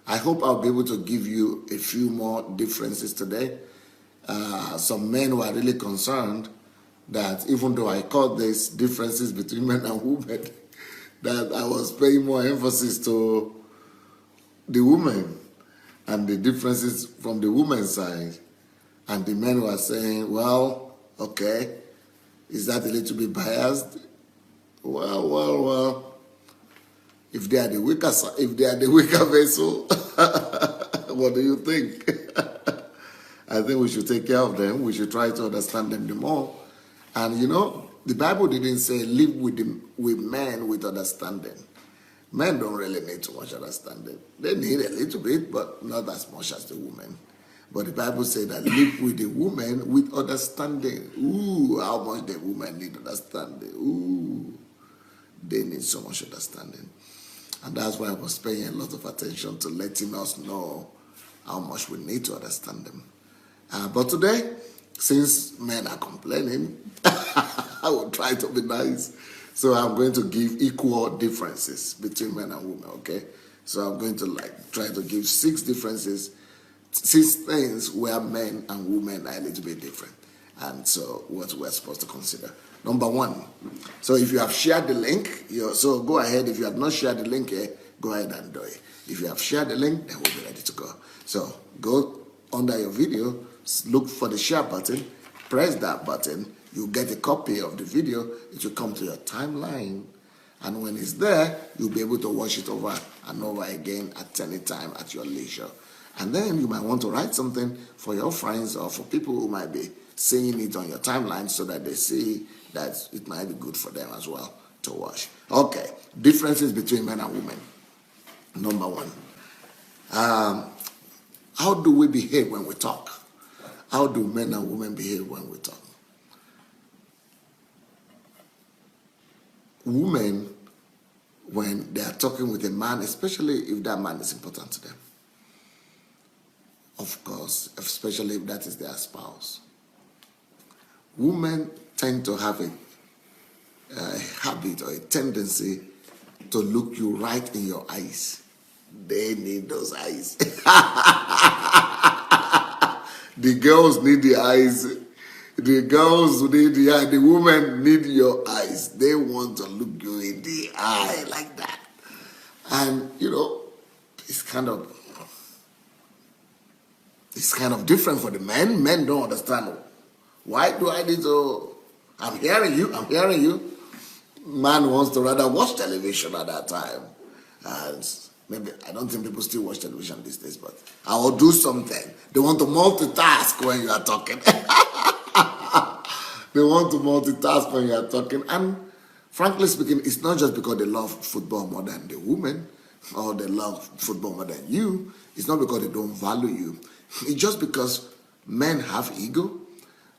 I hope I'll be able to give you a few more differences today. Some men were really concerned that even though I called these differences between men and women, that I was paying more emphasis to the women and the differences from the women's side. And the men were saying, well, okay, is that a little bit biased? Well. If they are the weaker vessel, what do you think? I think we should take care of them. We should try to understand them the more. And the Bible didn't say live with men with understanding. Men don't really need too much understanding. They need a little bit, but not as much as the women. But the Bible said that live with the woman with understanding. Ooh, how much the women need understanding. Ooh, they need so much understanding. And that's why I was paying a lot of attention to letting us know how much we need to understand them. But today, since men are complaining, I will try to be nice. So I'm going to give equal differences between men and women, okay? So I'm going to try to give 6 differences, 6 things where men and women are a little bit different. And so what we're supposed to consider. Number 1. So if you have shared the link, so go ahead. If you have not shared the link here, go ahead and do it. If you have shared the link, then we'll be ready to go. So go under your video, look for the share button, press that button. You'll get a copy of the video. It will come to your timeline. And when it's there, you'll be able to watch it over and over again at any time at your leisure. And then you might want to write something for your friends or for people who might be seeing it on your timeline so that they see that it might be good for them as well to watch. Okay, differences between men and women. Number 1. How do we behave when we talk? How do men and women behave when we talk? Women, when they are talking with a man, especially if that man is important to them, of course, especially if that is their spouse, women tend to have a habit or a tendency to look you right in your eyes. They need those eyes. The girls need the eyes. The girls need the women need your eyes. They want to look you in the eye like that. And it's kind of different for the men. Men don't understand. Why do I need to? I'm hearing you. Man wants to rather watch television at that time. And maybe, I don't think people still watch television these days, but I will do something. They want to multitask when you are talking. They want to multitask when you are talking. And frankly speaking, it's not just because they love football more than the women, or they love football more than you. It's not because they don't value you. It's just because men have ego.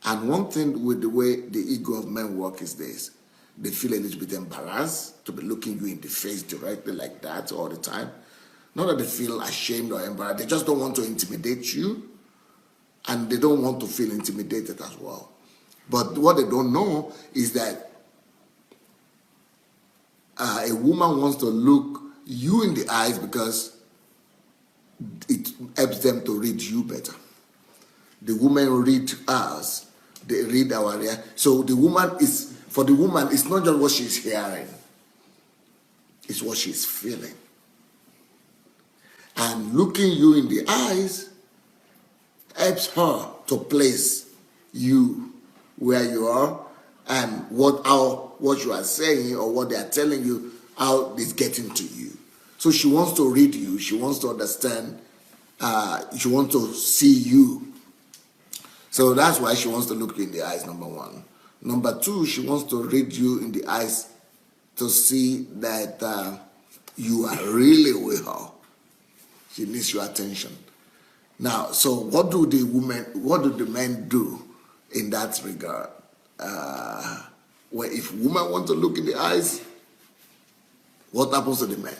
And one thing with the way the ego of men work is this. They feel a little bit embarrassed to be looking you in the face directly like that all the time. Not that they feel ashamed or embarrassed. They just don't want to intimidate you. And they don't want to feel intimidated as well. But what they don't know is that a woman wants to look you in the eyes because it helps them to read you better. The women read us. They read our reaction. So for the woman, it's not just what she's hearing. It's what she's feeling. And looking you in the eyes helps her to place you where you are and what you are saying or what they are telling you, how it's getting to you. So she wants to read you. She wants to understand. She wants to see you. So that's why she wants to look you in the eyes, number 1. Number 2, she wants to read you in the eyes to see that you are really with her. She needs your attention. Now, so what do the men do in that regard? Where if women want to look in the eyes, what happens to the men?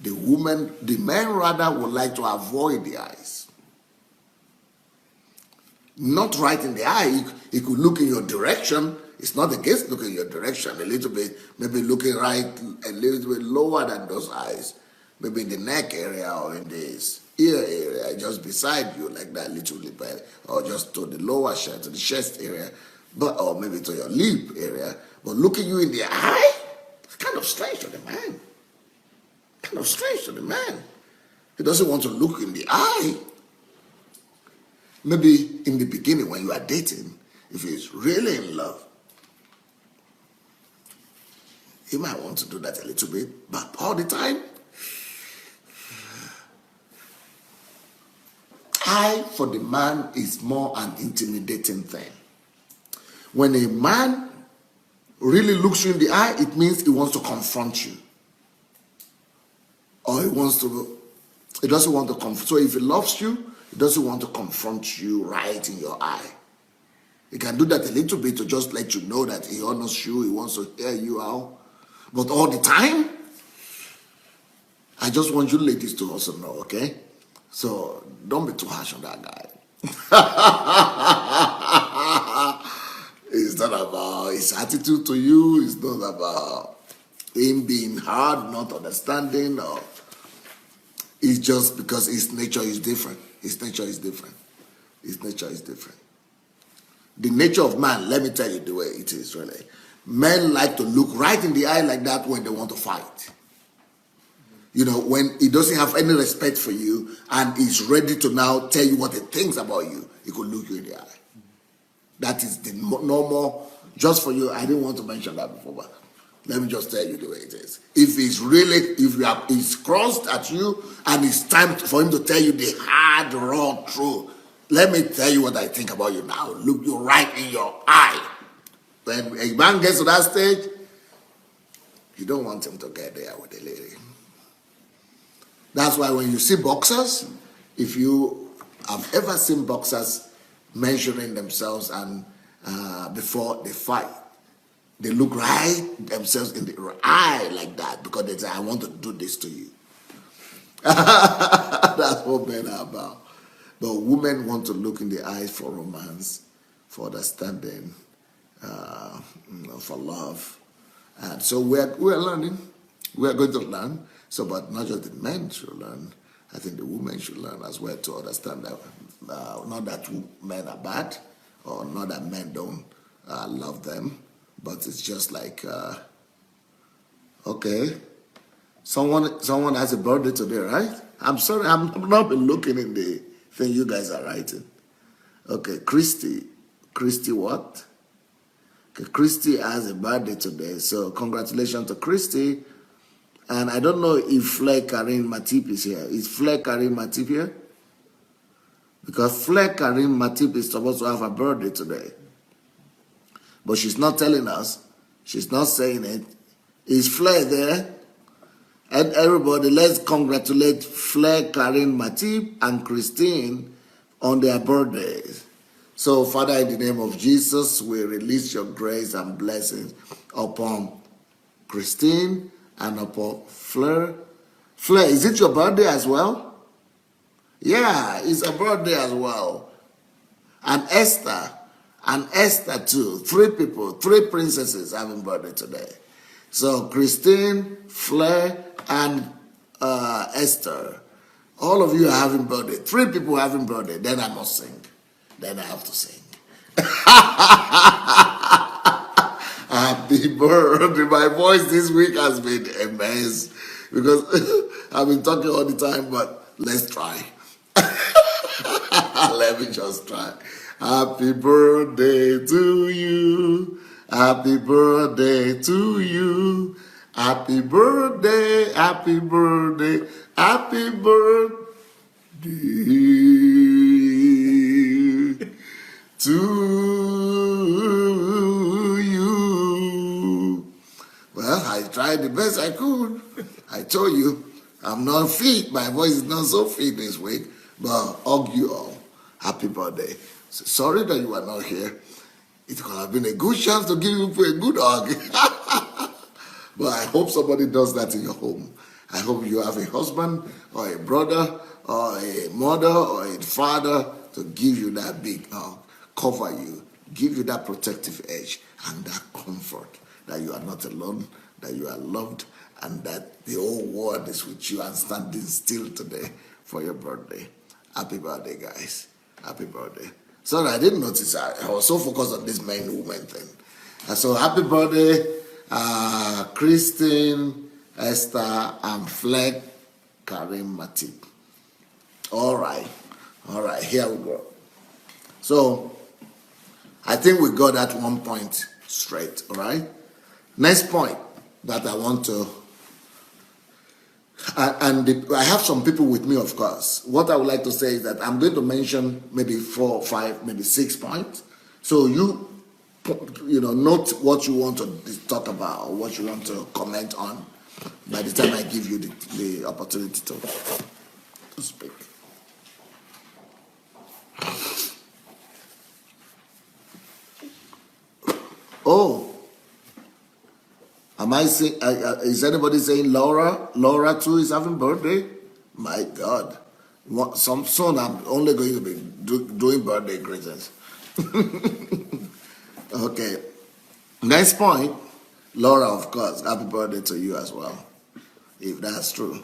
The men rather would like to avoid the eyes. Not right in the eye. He could look in your direction. It's not against looking in your direction a little bit, maybe looking right a little bit lower than those eyes. maybe in the neck area or in the ear area, just beside you, like that little lip, or just to the lower chest, to the chest area, but or maybe to your lip area. But looking you in the eye, it's kind of strange to the man. Kind of strange to the man. He doesn't want to look in the eye. Maybe in the beginning when you are dating, if he's really in love, he might want to do that a little bit, but all the time, eye for the man is more an intimidating thing. When a man really looks you in the eye, it means he wants to confront you. Or he doesn't want to confront. So if he loves you, he doesn't want to confront you right in your eye. He can do that a little bit to just let you know that he honors you, he wants to hear you out. But all the time, I just want you ladies to also know, okay? So don't be too harsh on that guy. It's not about his attitude to you. It's not about him being hard, not understanding, or it's just because his nature is different. His nature is different. His nature is different. The nature of man, let me tell you the way it is really. Men like to look right in the eye like that when they want to fight. You know, when he doesn't have any respect for you and he's ready to now tell you what he thinks about you, he could look you in the eye. That is the normal, just for you, I didn't want to mention that before, but let me just tell you the way it is. If he's crossed at you and it's time for him to tell you the hard, raw truth, let me tell you what I think about you now. Look you right in your eye. When a man gets to that stage, you don't want him to get there with a lady. That's why when you see boxers, if you have ever seen boxers measuring themselves and before they fight, they look right themselves in the eye like that because they say, I want to do this to you. That's what men are about. But women want to look in the eyes for romance, for understanding, for love. And so we're learning. We're going to learn. So, but not just the men should learn. I think the women should learn as well to understand that not that men are bad or not that men don't love them, but it's just like, okay, someone has a birthday today, right? I'm sorry, I'm not been looking in the thing you guys are writing. Okay, Christy what? Okay, Christy has a birthday today, so congratulations to Christy. And I don't know if Flair Karim Matip is here. Is Flair Karim Matip here? Because Flair Karim Matip is supposed to have a birthday today. But she's not telling us. She's not saying it. Is Flair there? And everybody, let's congratulate Flair Karim Matip and Christine on their birthdays. So, Father, in the name of Jesus, we release your grace and blessings upon Christine and upon Fleur. Fleur, is it your birthday as well? Yeah, it's a birthday as well. And Esther too. 3 people, 3 princesses having birthday today. So Christine, Fleur, and Esther. All of you are having birthday. 3 people having birthday. Then I must sing. Then I have to sing. Happy birthday. My voice this week has been a mess because I've been talking all the time, but let's try. Let me just try. Happy birthday to you. Happy birthday to you. Happy birthday, happy birthday, happy birthday to you. Well, I tried the best I could. I told you, I'm not fit. My voice is not so fit this week. But hug you all. Happy birthday. So sorry that you are not here. It could have been a good chance to give you a good hug. But I hope somebody does that in your home. I hope you have a husband or a brother or a mother or a father to give you that big hug, cover you, give you that protective edge and that comfort that you are not alone, that you are loved, and that the whole world is with you and standing still today for your birthday. Happy birthday, guys. Happy birthday. Sorry, I didn't notice. I was so focused on this man-woman thing. And so happy birthday, Christine, Esther, and Fleck Karim Matip. All right, here we go. So I think we got that 1 point straight, all right? Next point that I want to, I have some people with me, of course. What I would like to say is that I'm going to mention maybe 4, 5, maybe 6 points. So you note what you want to talk about or what you want to comment on by the time I give you the opportunity to speak. Oh, am I saying? Is anybody saying Laura? Laura too is having birthday. My God, soon I'm only going to be doing birthday greetings. Okay, next point, Laura, of course, happy birthday to you as well, if that's true.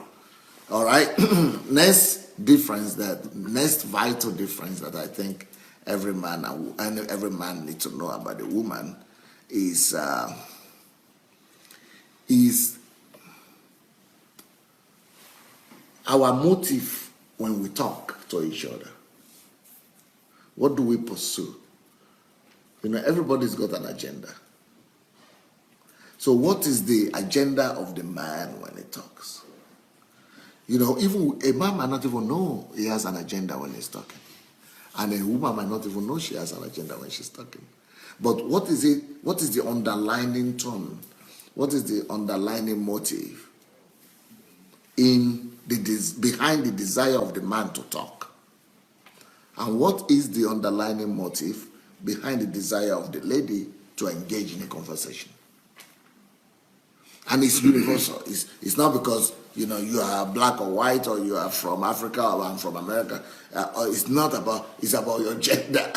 All right, next vital difference that I think every man needs to know about a woman is our motive when we talk to each other. What do we pursue? Everybody's got an agenda. So what is the agenda of the man when he talks? Even a man might not even know he has an agenda when he's talking. And a woman might not even know she has an agenda when she's talking. But what is it? What is the underlying tone? What is the underlying motive behind the desire of the man to talk? And what is the underlying motive behind the desire of the lady to engage in a conversation? And it's universal. It's not because you are black or white, or you are from Africa or I'm from America. It's about your gender.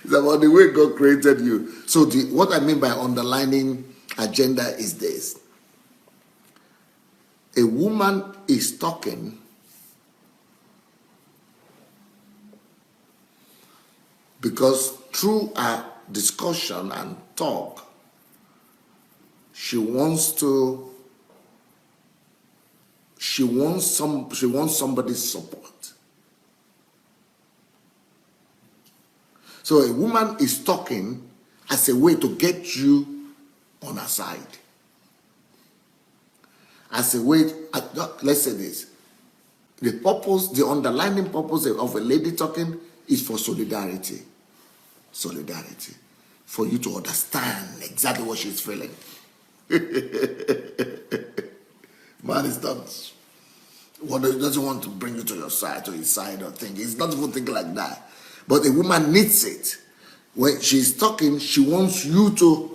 It's about the way God created you. So what I mean by underlining agenda is this. A woman is talking because through a discussion and talk, she wants somebody's support. So a woman is talking as a way to get you on her side. As a way, let's say this. The underlying purpose of a lady talking is for solidarity. Solidarity. For you to understand exactly what she's feeling. Man is not. What he doesn't want to bring you to your side, to his side, or think. He's not even thinking like that. But a woman needs it. When she's talking, she wants you to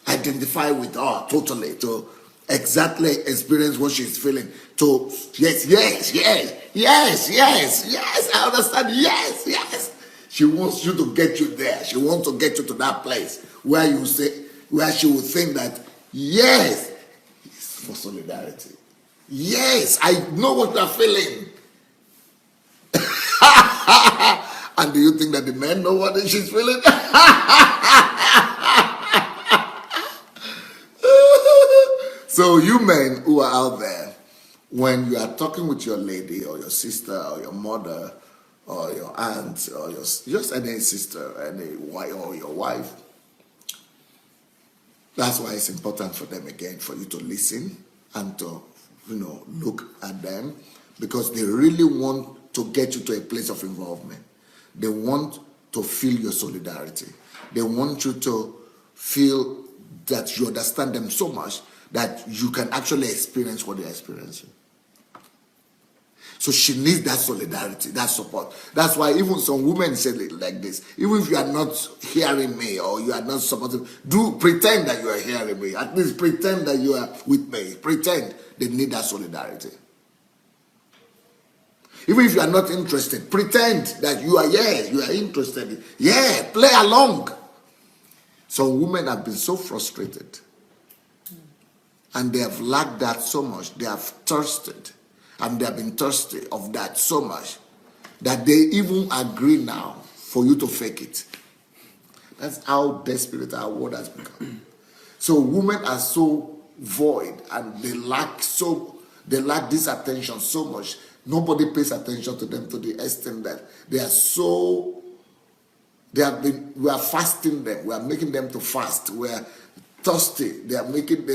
identify with her totally, to exactly experience what she's feeling. To yes, I understand. Yes. She wants you to get you there. She wants to get you to that place where she will think that yes, it's for solidarity. Yes, I know what you're feeling. And do you think that the men know what she's feeling? So you men who are out there, when you are talking with your lady or your sister or your mother or your aunt or just any sister, any wife or your wife, that's why it's important for them again for you to listen and to look at them, because they really want to get you to a place of involvement. They want to feel your solidarity. They want you to feel that you understand them so much that you can actually experience what they're experiencing. So she needs that solidarity, that support. That's why even some women say it like this. Even if you are not hearing me or you are not supporting, do pretend that you are hearing me. At least pretend that you are with me. Pretend. They need that solidarity. Even if you are not interested, pretend that you are interested. Yeah, play along. Some women have been so frustrated And they have lacked that so much. They have thirsted, and they have been thirsty of that so much that they even agree now for you to fake it. That's how desperate our world has become. So women are so void, and they lack this attention so much. Nobody pays attention to them to the extent that we are fasting them. We are making them to fast. We are thirsty. We are making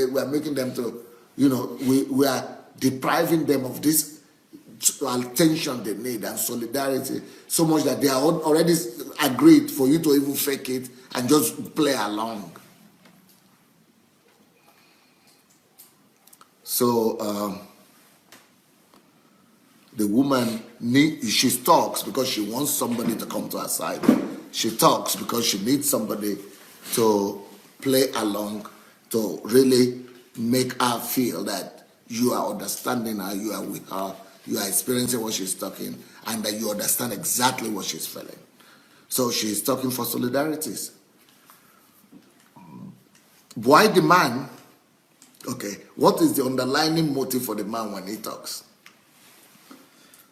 them to, we are depriving them of this attention they need and solidarity so much that they are already agreed for you to even fake it and just play along. So the woman she talks because she wants somebody to come to her side. She talks because she needs somebody to play along, to really make her feel that you are understanding her, you are with her, you are experiencing what she's talking, and that you understand exactly what she's feeling. So she's talking for solidarities. Why the man? Okay, what is the underlying motive for the man when he talks?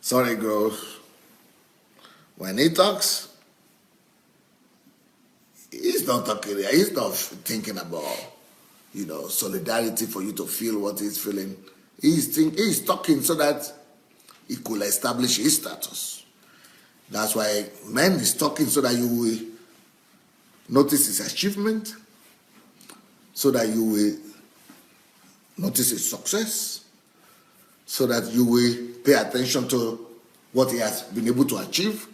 Sorry, girls. When he talks, he's not talking. He's not thinking about, solidarity for you to feel what he's feeling. He's talking so that he could establish his status. That's why man is talking so that you will notice his achievement, so that you will notice his success, so that you will pay attention to what he has been able to achieve.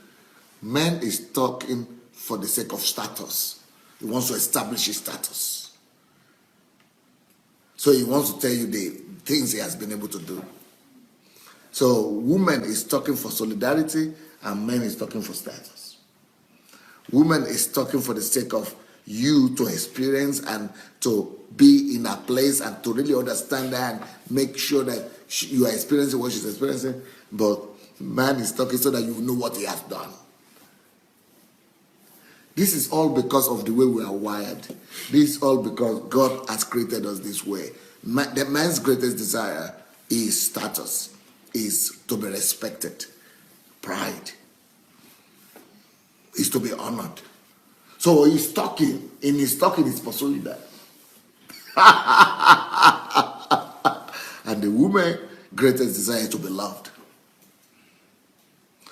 Man is talking for the sake of status. He wants to establish his status. So he wants to tell you the things he has been able to do. So woman is talking for solidarity, and man is talking for status. Woman is talking for the sake of you to experience and to be in a place and to really understand that and make sure that you are experiencing what she's experiencing. But man is talking so that you know what he has done. This is all because of the way we are wired. This is all because God has created us this way. The man's greatest desire is status, is to be respected. Pride is to be honored. So he's talking. In his talking, he's pursuing that. And the woman's greatest desire is to be loved.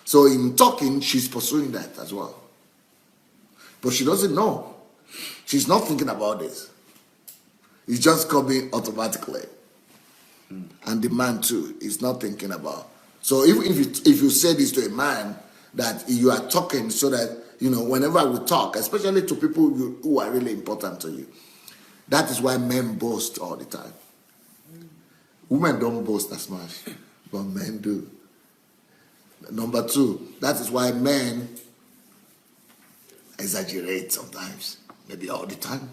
So in talking, she's pursuing that as well. But she doesn't know. She's not thinking about this. It's just coming automatically. And the man too is not thinking about. So if you say this to a man, that you are talking so that, whenever we talk, especially to people who are really important to you, that is why men boast all the time. Women don't boast as much, but men do. Number two, that is why men exaggerate sometimes, maybe all the time.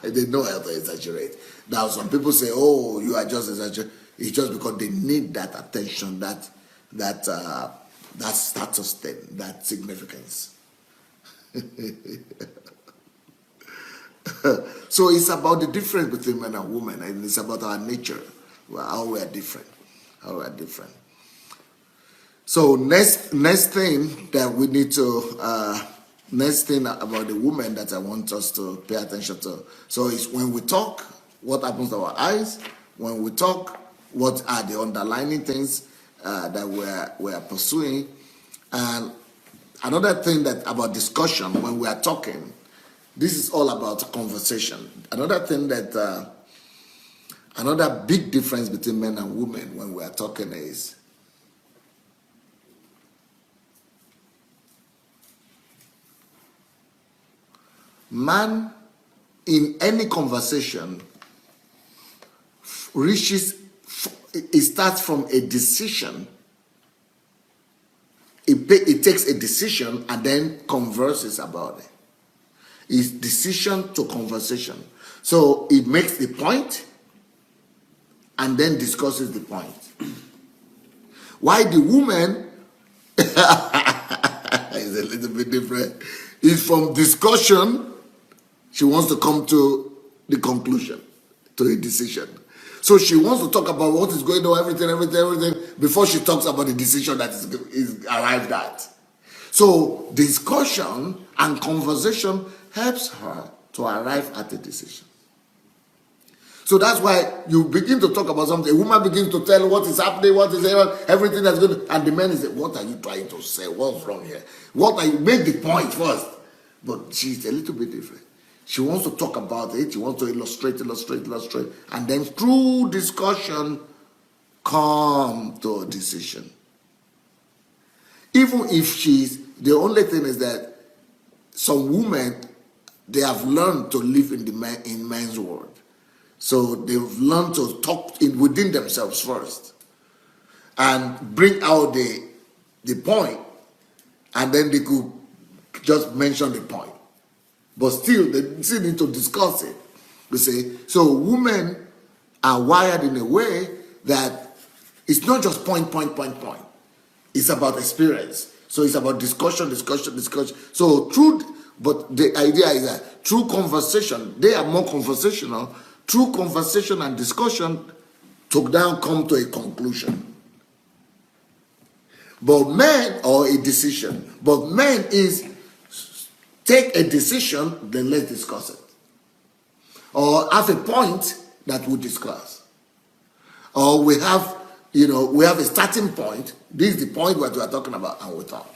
They know how to exaggerate. Now, some people say, "Oh, you are just exaggerating." It's just because they need that attention, that status thing, that significance. So it's about the difference between men and women, and it's about our nature, how we are different, So next thing that we need to, next thing about the woman that I want us to pay attention to. So it's when we talk, what happens to our eyes? When we talk, what are the underlying things that we're pursuing? And another thing that about discussion when we are talking, this is all about conversation. Another thing that, another big difference between men and women when we are talking is man in any conversation it starts from a decision. It takes a decision and then converses about it. It's decision to conversation. So it makes the point and then discusses the point. Why the woman is a little bit different. It's from discussion, she wants to come to the conclusion. to a decision. So she wants to talk about what is going on, everything, before she talks about the decision that is arrived at. So discussion and conversation helps her to arrive at a decision. So that's why you begin to talk about something. A woman begins to tell what is happening, everything that's good, and the man is saying, "What are you trying to say? What's wrong here? What are you? Make the point first." But she's a little bit different. She wants to talk about it. She wants to illustrate, and then through discussion, come to a decision. Even if the only thing is that some women, they have learned to live in men's world. So they've learned to talk within themselves first and bring out the point, and then they could just mention the point. But still, they still need to discuss it. You see, so women are wired in a way that it's not just point. It's about experience. So it's about discussion. So but the idea is that through conversation, they are more conversational. Through conversation and discussion, to now come to a conclusion. But men, or a decision. But men is take a decision, then let's discuss it. Or have a point that we discuss. Or we have a starting point. This is the point that we are talking about, and we talk.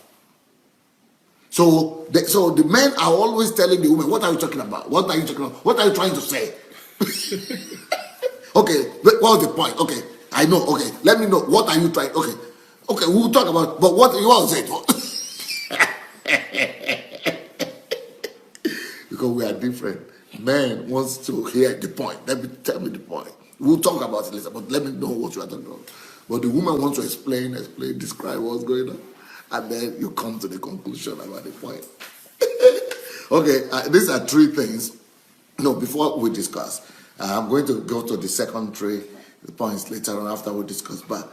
So the men are always telling the women, "What are you talking about? What are you talking about? What are you trying to say?" Okay, what's the point? Okay, I know. Okay, let me know. What are you trying? Okay, we'll talk about. But what you want to say? Because we are different. Man wants to hear the point. Tell me the point. We'll talk about it later, but let me know what you are talking about. But the woman wants to explain, describe what's going on, and then you come to the conclusion about the point. Okay, these are three things. No, before we discuss, I'm going to go to the second three points later on after we discuss. But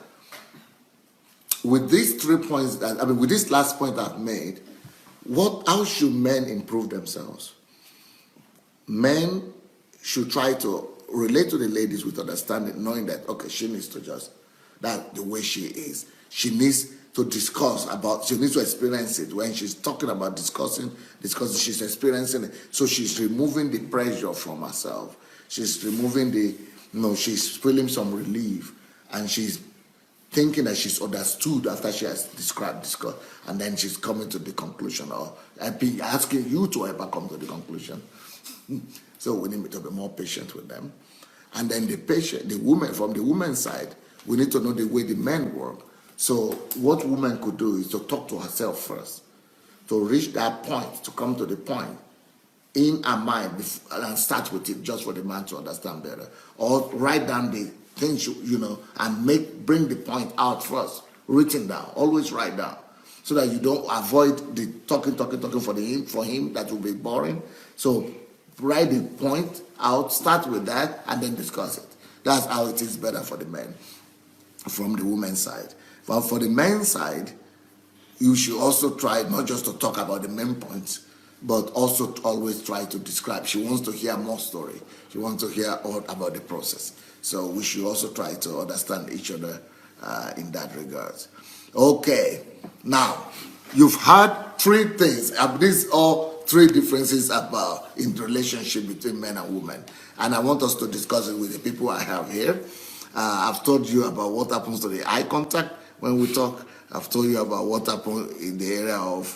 with these 3 points, with this last point I've made, how should men improve themselves? Men should try to relate to the ladies with understanding, knowing that, okay, she needs to just, that the way she is. She needs to she needs to experience it. When she's talking about discussing, she's experiencing it. So she's removing the pressure from herself. She's removing she's feeling some relief. And she's thinking that she's understood after she has discussed, and then she's coming to the conclusion, or asking you to help her come to the conclusion. So we need to be more patient with them. And then from the woman's side, we need to know the way the men work. So what woman could do is to talk to herself first, to reach that point, to come to the point in her mind, and start with it just for the man to understand better. Or write down the things, and bring the point out first, written down. Always write down, so that you don't avoid the talking for him. That will be boring. So write the point out, start with that, and then discuss it. That's how it is better for the men, from the woman's side. But for the men's side, you should also try not just to talk about the main points, but also to always try to describe. She wants to hear more story. She wants to hear all about the process. So we should also try to understand each other in that regard. Okay, now you've heard 3 things. These are 3 differences in the relationship between men and women, and I want us to discuss it with the people I have here. I've told you about what happens to the eye contact when we talk. I've told you about what happens in the area of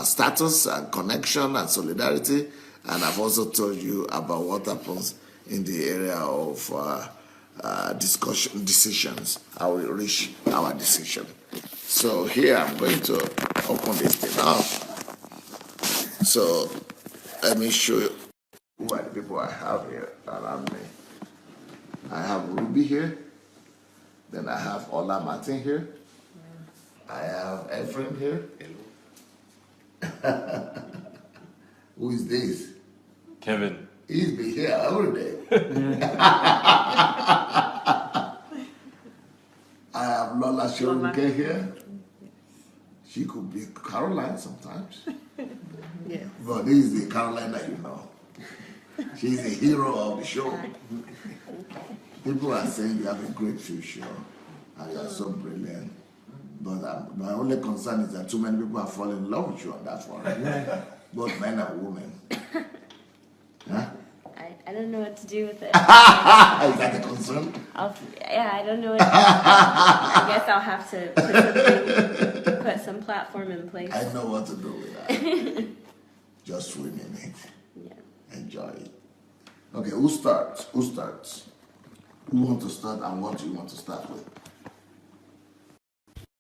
status and connection and solidarity, and I've also told you about what happens in the area of decisions, how we reach our decision. So here I'm going to open this thing up. So let me show you who are the people I have here around me. I have Ruby here. Then I have Ola Martin here. I have Ephraim here. Who is this? Kevin. He's been here every day. I have Lola Shoruke here. She could be Caroline sometimes. Yes. But this is the Caroline that you know. She's a hero of the show. Okay. People are saying you have a great future and you are so brilliant. But my only concern is that too many people are falling in love with you on that front. Both men and women. Huh? I don't know what to do with it. Is that a concern? I don't know what to do. I guess I'll have to put some platform in place. I know what to do with that. Just swim in it. Yeah. Enjoy it. Okay, who starts? Who starts? Who wants to start and what do you want to start with?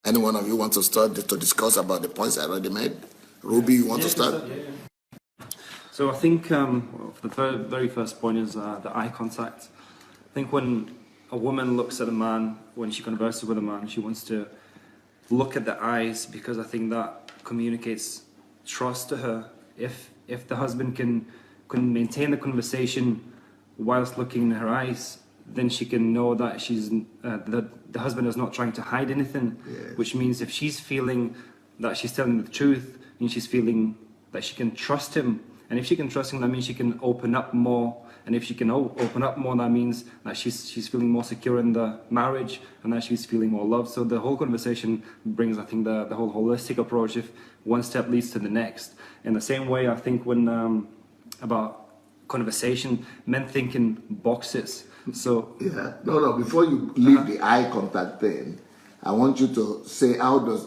Any one of you want to start to discuss about the points I already made? Ruby, you want to start? So I think the very first point is the eye contact. I think when a woman looks at a man, when she converses with a man, she wants to look at the eyes because I think that communicates trust to her. If the husband can maintain the conversation whilst looking in her eyes, then she can know that the husband is not trying to hide anything. Yes. Which means if she's feeling that she's telling the truth, and she's feeling that she can trust him. And if she can trust him, that means she can open up more. And if she can open up more, that means that she's feeling more secure in the marriage and that she's feeling more loved. So the whole conversation brings, I think, the whole holistic approach. If one step leads to the next. In the same way, I think when about conversation, men think in boxes. So yeah, no. Before you leave the eye contact thing, I want you to say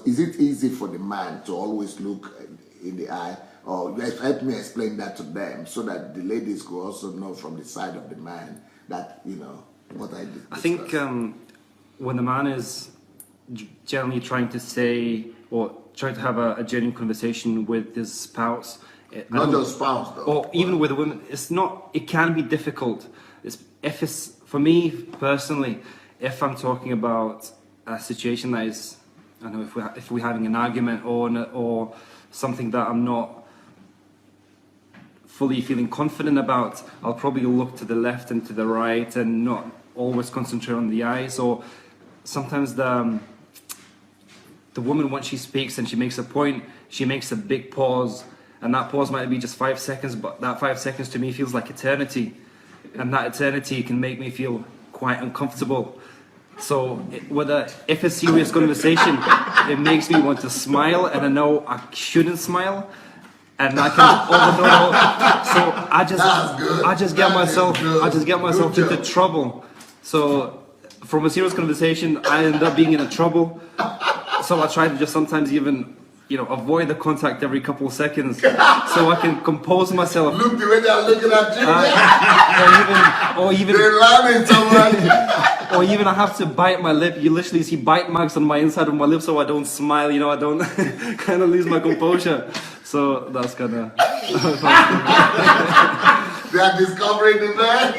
is it easy for the man to always look in the eye? Or help me explain that to them so that the ladies could also know from the side of the man that, what I did. I think when the man is generally trying to say or trying to have a genuine conversation with his spouse, not just spouse though, or even with a woman, it can be difficult. For me personally, if I'm talking about a situation that is, I don't know, if we're having an argument or something that I'm not fully feeling confident about, I'll probably look to the left and to the right and not always concentrate on the eyes. Or sometimes the woman, when she speaks and she makes a point, she makes a big pause, and that pause might be just 5 seconds, but that 5 seconds to me feels like eternity, and that eternity can make me feel quite uncomfortable. So if a serious conversation, it makes me want to smile, and I know I shouldn't smile, and I can overthrow. So I just get myself into trouble. So from a serious conversation, I end up being in trouble. So I try to just sometimes even avoid the contact every couple of seconds, so I can compose myself. Look the way they're looking at you. Or even they're laughing so much. Or even I have to bite my lip. You literally see bite marks on my inside of my lip, so I don't smile. I don't kind of lose my composure. So that's kind of. They are discovering the man.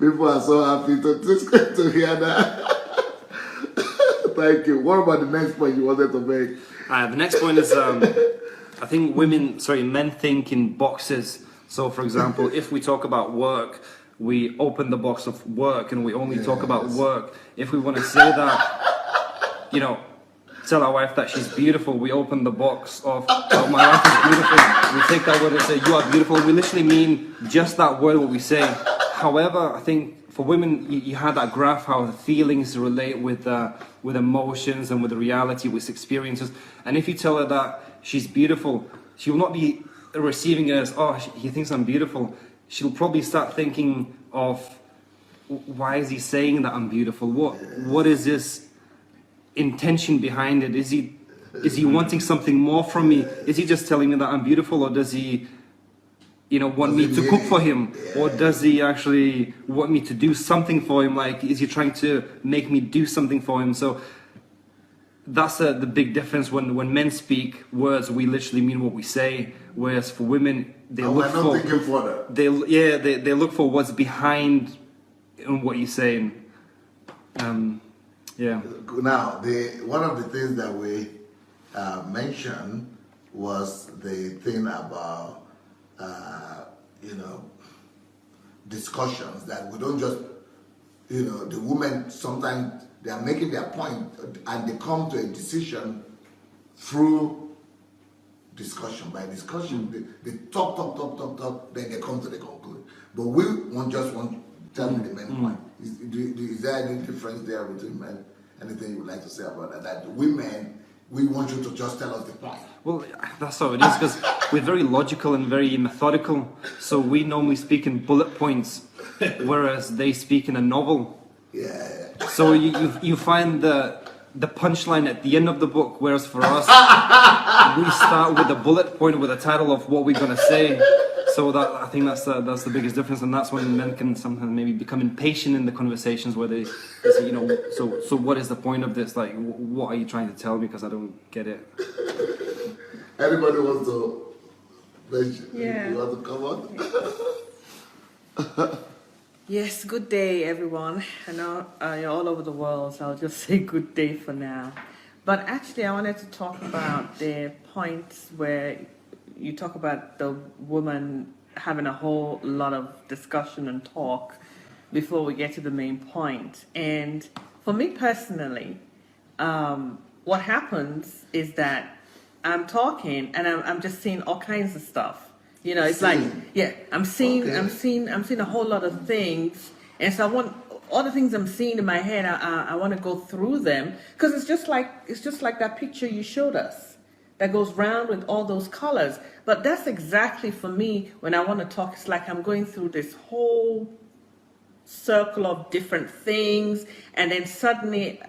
People are so happy to hear that. Thank you. What about the next point you wanted to make? The next point is, I think men think in boxes. So, for example, if we talk about work, we open the box of work and we only talk about work. If we want to say that, tell our wife that she's beautiful, we open the box of, oh, my wife is beautiful. We take that word and say, you are beautiful. We literally mean just that word, what we say. However, I think for women, you had that graph how the feelings relate with emotions and with the reality, with experiences. And if you tell her that she's beautiful, she will not be receiving it as, oh, he thinks I'm beautiful. She'll probably start thinking of, why is he saying that I'm beautiful? What is this intention behind it? Is he wanting something more from me? Is he just telling me that I'm beautiful, or does he want me to cook for him? Or does he actually want me to do something for him? Like, is he trying to make me do something for him? So that's the big difference. When men speak words, we literally mean what we say. Whereas for women, they look for what's behind in what you're saying. Yeah. Now, one of the things that we mentioned was the thing about discussions, that we don't just, the women sometimes they are making their point and they come to a decision through discussion. By discussion, they talk, then they come to the conclusion. But we want just want to tell me the main point. Is there any difference there between men? Anything you would like to say about that? That women, we want you to just tell us the point. Well, that's how it is, because we're very logical and very methodical. So we normally speak in bullet points, whereas they speak in a novel. Yeah. So you find the punchline at the end of the book, whereas for us, we start with a bullet point with a title of what we're gonna say. So that, I think that's the biggest difference, and that's when men can sometimes maybe become impatient in the conversations where they say, you know, so what is the point of this? Like, what are you trying to tell me? Because I don't get it. Anybody wants to mention? Yeah. You want to come on? Yes, good day, everyone. I know you're all over the world, so I'll just say good day for now. But actually, I wanted to talk about the points where you talk about the woman having a whole lot of discussion and talk before we get to the main point. And for me personally, what happens is that I'm talking and I'm just seeing all kinds of stuff. You know, it's like, yeah, I'm seeing a whole lot of things, and so I want all the things I'm seeing in my head. I want to go through them because it's just like that picture you showed us that goes round with all those colors. But that's exactly for me when I want to talk. It's like I'm going through this whole circle of different things, and then I suddenly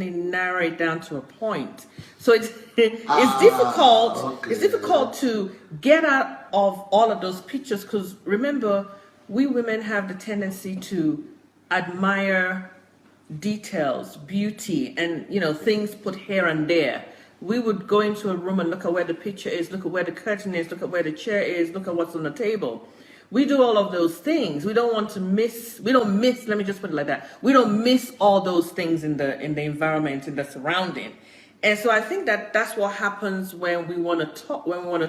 narrow it down to a point. So it's difficult. Okay. It's difficult to get out of all of those pictures because remember, we women have the tendency to admire details, beauty, and things put here and there. We would go into a room and look at where the picture is, look at where the curtain is, look at where the chair is, look at what's on the table. We do all of those things. We don't miss, let me just put it like that. We don't miss all those things in the environment, in the surrounding. And so I think that's what happens when we want to talk. We don't want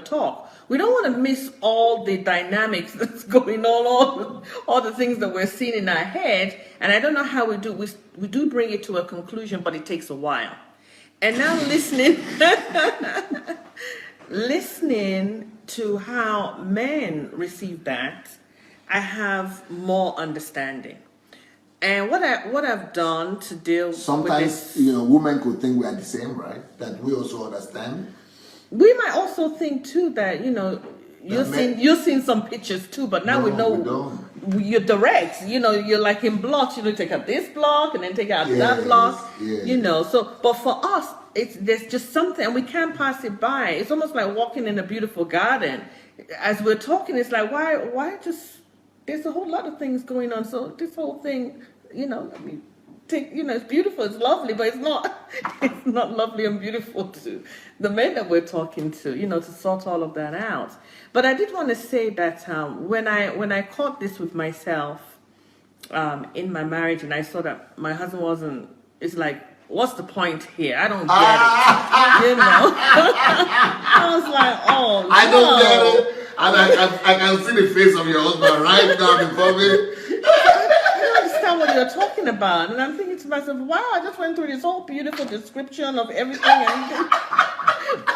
to miss all the dynamics that's going on, all the things that we're seeing in our head. And I don't know how we do. We do bring it to a conclusion, but it takes a while. And now listening to how men receive that, I have more understanding. And what I've done to deal Sometimes, with this, women could think we are the same, right? That we also understand. we might also think too that you've seen some pictures too, but now we know you're direct. You're like in blocks. Take out this block and then take out that block. Yeah. So but for us, there's just something, and we can't pass it by. It's almost like walking in a beautiful garden. As we're talking, it's like why just. There's a whole lot of things going on. So this whole thing, it's beautiful, it's lovely, but it's not lovely and beautiful to the men that we're talking to, to sort all of that out. But I did want to say that when I caught this with myself in my marriage, and I saw that my husband it's like, what's the point here? I don't get it. I was like, oh, no. I don't get it. And I can see the face of your husband right now before me. I don't understand what you're talking about. And I'm thinking to myself, wow, I just went through this whole beautiful description of everything and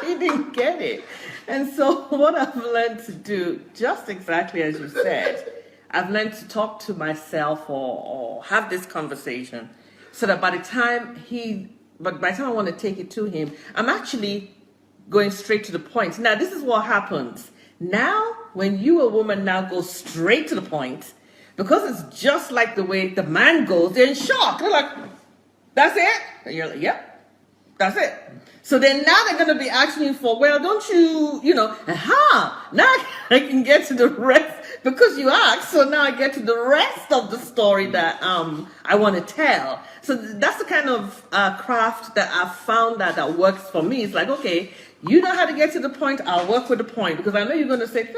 he didn't get it. And so what I've learned to do, just exactly as you said, I've learned to talk to myself or have this conversation so that by the time I want to take it to him, I'm actually going straight to the point. Now, this is what happens. Now, when you, a woman, now go straight to the point, because it's just like the way the man goes, they're in shock. They're like, that's it? And you're like, yep, that's it. So then now they're going to be asking you for, well, don't you, now I can get to the rest, because you asked, so now I get to the rest of the story that I want to tell. So that's the kind of craft that I've found that works for me. It's like, okay, you know how to get to the point, I'll work with the point. Because I know you're going to say,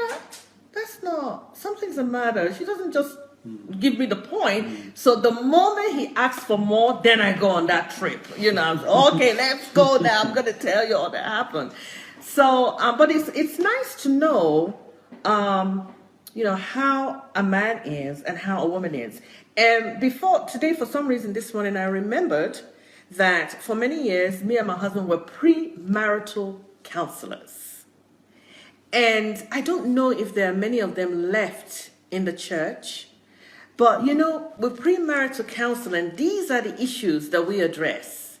that's not, something's the matter. She doesn't just give me the point. So the moment he asks for more, then I go on that trip. Okay, let's go now. I'm going to tell you all that happened. So, but it's nice to know, how a man is and how a woman is. And today, for some reason, this morning, I remembered that for many years, me and my husband were premarital counselors. And I don't know if there are many of them left in the church. But you know, with premarital counseling, these are the issues that we address.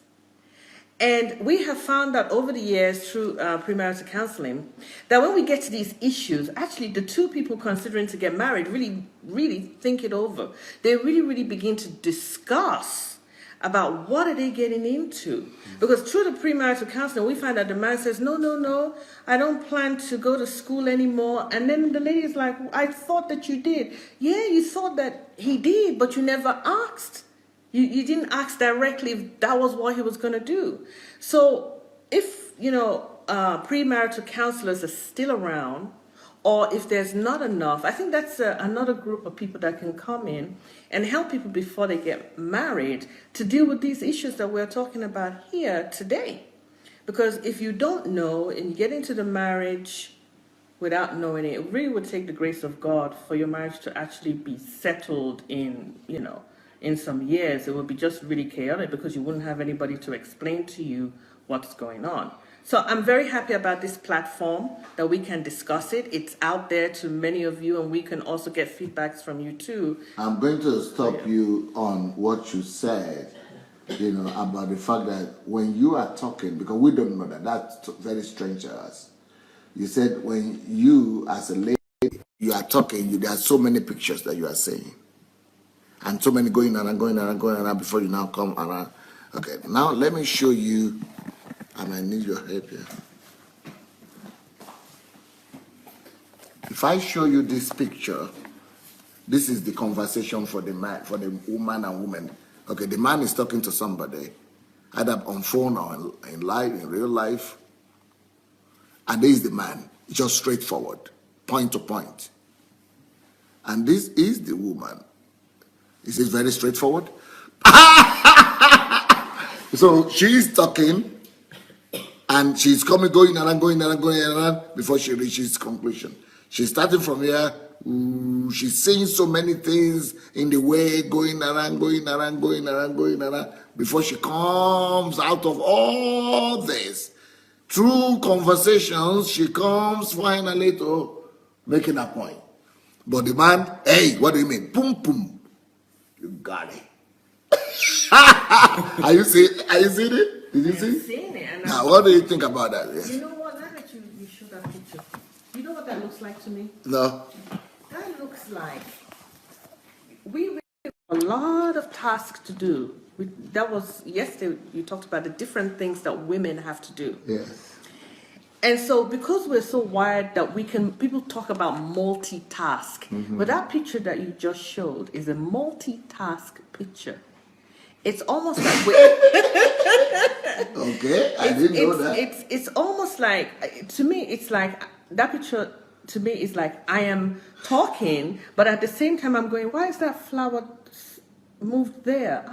And we have found out over the years through premarital counseling that when we get to these issues, actually the two people considering to get married really think it over. They really begin to discuss about what are they getting into. Because through the premarital counseling, we find that the man says, no, I don't plan to go to school anymore. And then the lady is like, I thought that you did. Yeah, you thought that he did, but you never asked. You didn't ask directly if that was what he was going to do. So if, you know, premarital counselors are still around, or if there's not enough, I think that's another group of people that can come in and help people before they get married to deal with these issues that we're talking about here today. Because if you don't know and you get into the marriage without knowing it, it really would take the grace of God for your marriage to actually be settled in, you know, in some years. It would be just really chaotic because you wouldn't have anybody to explain to you what's going on. So I'm very happy about this platform that we can discuss it. It's out there to many of you, and we can also get feedbacks from you too. I'm going to stop you on what you said, you know, about the fact that when you are talking, because we don't know that, that's very strange to us. You said when you, as a lady, you are talking, there are so many pictures that you are saying. And so many going around before you now come around. Okay, now let me show you. I might need your help here. If I show you this picture, this is the conversation for the man, for the woman and woman. Okay, the man is talking to somebody, either on phone or in live, in real life. And this is the man, just straightforward, point to point. And this is the woman. Is it very straightforward? So she's talking, and she's going around before she reaches conclusion. She's starting from here. She's saying so many things in the way, going around, before she comes out of all this. Through conversations, she comes finally to making a point. But the man, hey, what do you mean? Boom. You got it. Are you seeing it? Did you see? I've seen it. And Now, what do you think about that? Yes. you know what? Now that you showed that picture, you know what that looks like to me? No. That looks like we really have a lot of tasks to do. That was yesterday. You talked about the different things that women have to do. Yes. And so, because we're so wired that people talk about multitask. But that picture that you just showed is a multitask picture. It's almost like Okay, I didn't know that. It's almost like, to me, it's like that picture. To me, is like I am talking, but at the same time, I'm going, why is that flower moved there?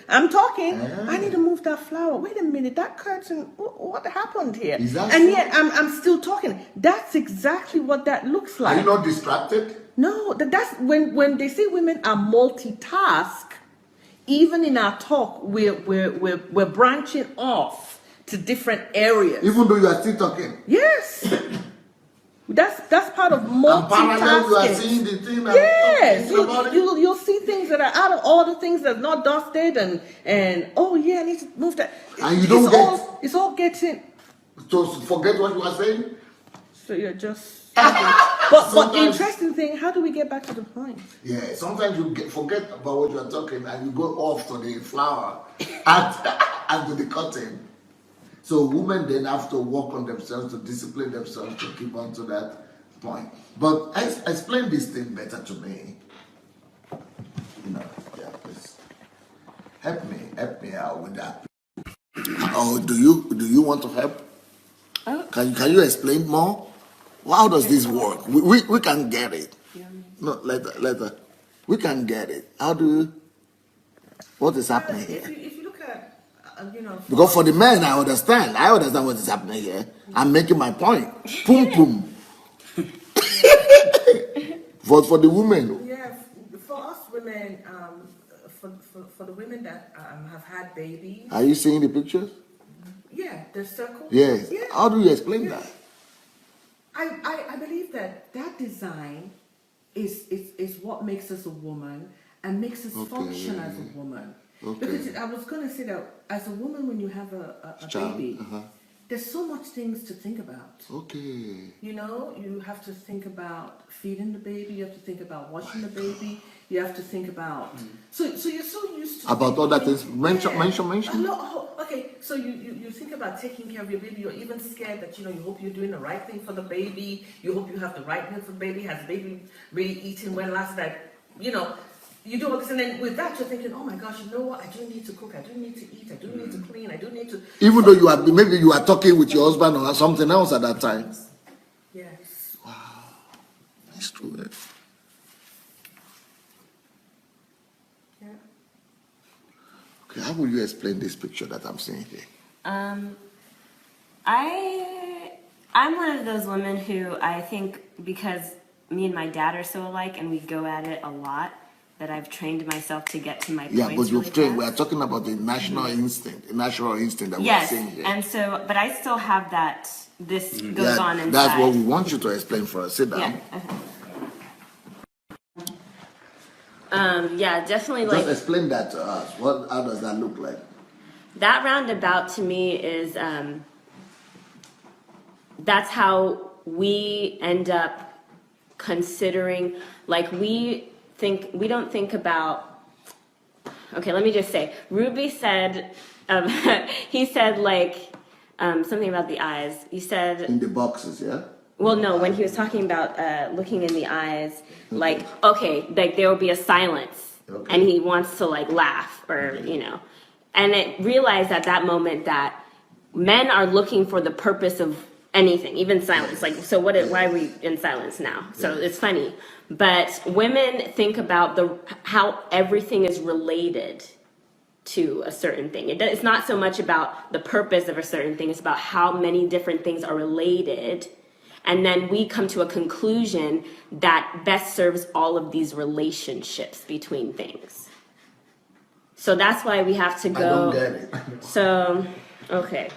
I'm talking. I need to move that flower. Wait a minute, that curtain, what happened here? And yet I'm still talking. That's exactly what that looks like. Are you not distracted? No, that's when they say women are multitask. Even in our talk, we're branching off to different areas. Even though you are still talking. Yes. That's part of multitasking. And parallel, you are seeing the thing. Yes, you'll see things that are out of order, things that are not dusted, and oh yeah, I need to move that. And you don't it's all getting. So forget what you are saying. So you're just. but the interesting thing, how do we get back to the point? Yeah, sometimes you forget about what you are talking, and you go off to the flower and to the curtain. So women then have to work on themselves, to discipline themselves, to keep on to that point. But explain this thing better to me. You know, yeah, please. Help me out with that. Oh, do you want to help? Can you explain more? How does this work? We can get it. No, later. We can get it. What is happening here? If you look at, Because for the men, I understand what is happening here. I'm making my point. Boom. For the women. Yeah, for us women, for the women that have had babies. Are you seeing the pictures? Yeah, the circle. Yes. Yeah. How do you explain that? I believe that design is what makes us a woman and makes us function as a woman. Okay. Because I was going to say that as a woman, when you have a Child, baby, there's so much things to think about. Okay. You know, you have to think about feeding the baby. You have to think about washing the baby. You have to think about. So you're so used to About other things. Mention. Okay, so you think about taking care of your baby. You're even scared that you hope you're doing the right thing for the baby. You hope you have the right milk for the baby. Has the baby really eaten well last night? You do all this, and then with that you're thinking, oh my gosh, you know what? I do need to cook. I do need to eat. I do need to clean. I do need to. Even though maybe you are talking with your husband or something else at that time. Yes. Wow, it's true. Yeah. Okay, how will you explain this picture that I'm seeing here? I'm one of those women who I think, because me and my dad are so alike and we go at it a lot, that I've trained myself to get to my points. Yeah, but you've really trained. We fast. are talking about the national instinct, the natural instinct that Yes, we're seeing here. and so, but I still have that. This goes on inside. That's what we want you to explain for us. Sit down. Yeah. Yeah, definitely. Just Like explain that to us. How does that look like? that roundabout to me is. That's how we end up considering. Like we don't think about. Okay, let me just say. Ruby said, he said like something about the eyes. You said In the boxes, yeah? well, no, when he was talking about looking in the eyes, like okay, like there will be a silence, and he wants to like laugh or and it realized at that moment that men are looking for the purpose of anything, even silence. Like, so why are we in silence now? So it's funny. But women think about how everything is related to a certain thing. It's not so much about the purpose of a certain thing. It's about how many different things are related. And then we come to a conclusion that best serves all of these relationships between things. So that's why we have to go. I don't get it. So, okay.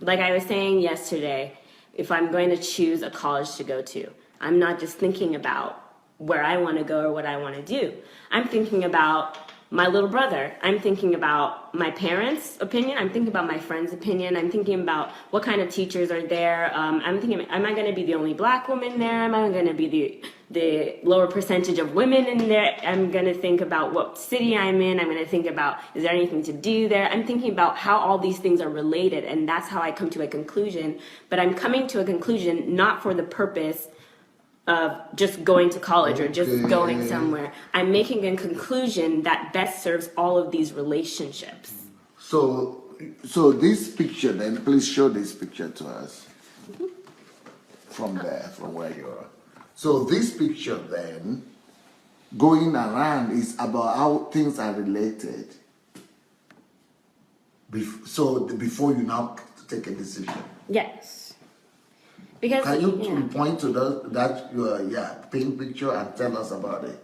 Like I was saying yesterday, if I'm going to choose a college to go to, I'm not just thinking about where I want to go or what I want to do. I'm thinking about my little brother. I'm thinking about my parents' opinion. I'm thinking about my friend's opinion. I'm thinking about what kind of teachers are there. I'm thinking, am I going to be the only black woman there? Am I going to be the lower percentage of women in there? I'm going to think about what city I'm in. I'm going to think about, is there anything to do there? I'm thinking about how all these things are related, and that's how I come to a conclusion. But I'm coming to a conclusion not for the purpose of just going to college or just going somewhere. I'm making a conclusion that best serves all of these relationships. So this picture then, please show this picture to us. From there, from where you are. So this picture then, going around is about how things are related. Before you now take a decision. Yes. Because Can you point to that pink picture and tell us about it?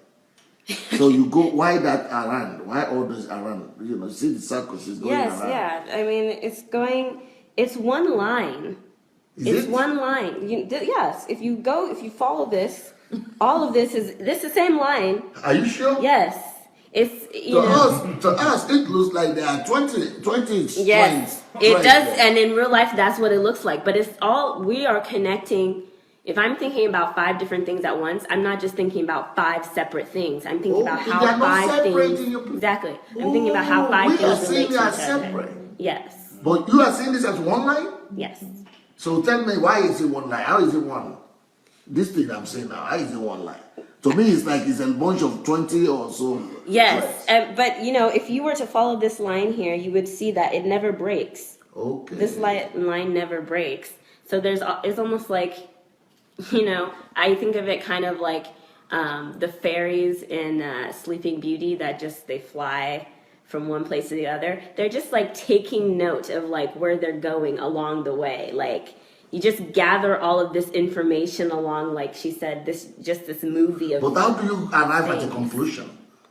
So you go, why that around? Why all this around? See the circles is going around. Yes, yeah. I mean, it's one line. It's one line. Yes, if you follow this, all of this is the same line. Are you sure? Yes. It's, to us, it looks like there are 20 yes, it does. There. And in real life, that's what it looks like. But we are connecting. If I'm thinking about 5 different things at once, I'm not just thinking about 5 separate things. I'm thinking about how 5 things. Exactly. I'm thinking about how 5 things relate to each other. Separate. Yes. But you are seeing this as one line? Yes. So tell me, why is it one line? How is it one? This thing I'm saying now, how is it one line? To me, it's like it's a bunch of 20 or so. Yes, but if you were to follow this line here, you would see that it never breaks. Okay. This line never breaks. So it's almost like, I think of it kind of like the fairies in Sleeping Beauty that they fly from one place to the other. They're just like taking note of like where they're going along the way. Like, you just gather all of this information along, like she said, this movie of. But how do you arrive at a conclusion?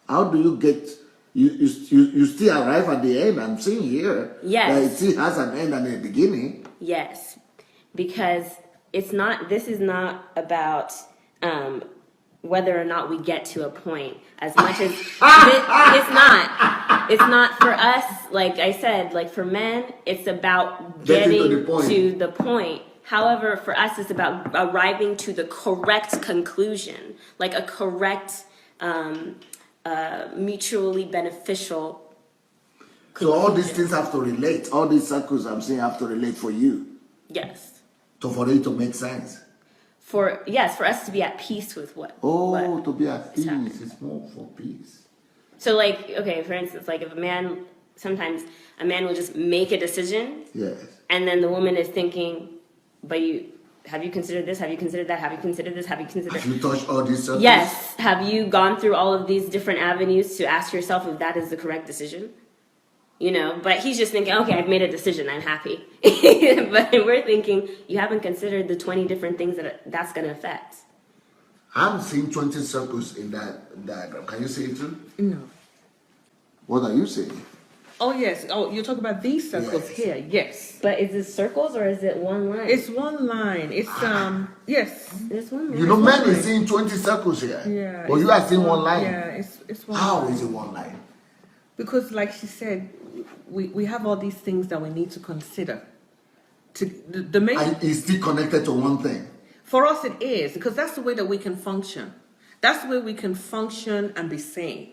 How do you get? You still arrive at the end. I'm seeing here. Yes. That it still has an end and a beginning. Yes, because it's not. This is not about whether or not we get to a point. As much as it's not. It's not for us. Like I said, like for men, it's about getting to the point. However, for us, it's about arriving to the correct conclusion, like a correct, mutually beneficial. So all these things have to relate. All these circles I'm saying have to relate for you. Yes. So for it to make sense. For us to be at peace with what. Oh, to be at peace. happening. It's more for peace. So like, okay, for instance, like if sometimes a man will just make a decision. Yes. And then the woman is thinking, but have you considered this? Have you considered that? Have you considered this? Have you considered? Have you touched all these circles? Yes. Have you gone through all of these different avenues to ask yourself if that is the correct decision? You know, but he's just thinking, okay, I've made a decision. I'm happy. But we're thinking, you haven't considered the 20 different things that's going to affect. I'm seeing 20 circles in that diagram. Can you see it too? No. What are you saying? Oh, yes. Oh, you're talking about these circles Yes. here. Yes. But is it circles or is it one line? It's one line. It's, yes. It's one line. You know, man is seeing 20 circles here. Yeah. But you are seeing one line. Yeah, it's one How line. is it one line? Because, like she said, we have all these things that we need to consider. The main And it's still connected to one thing. for us it is, because that's the way that we can function. That's the way we can function and be sane.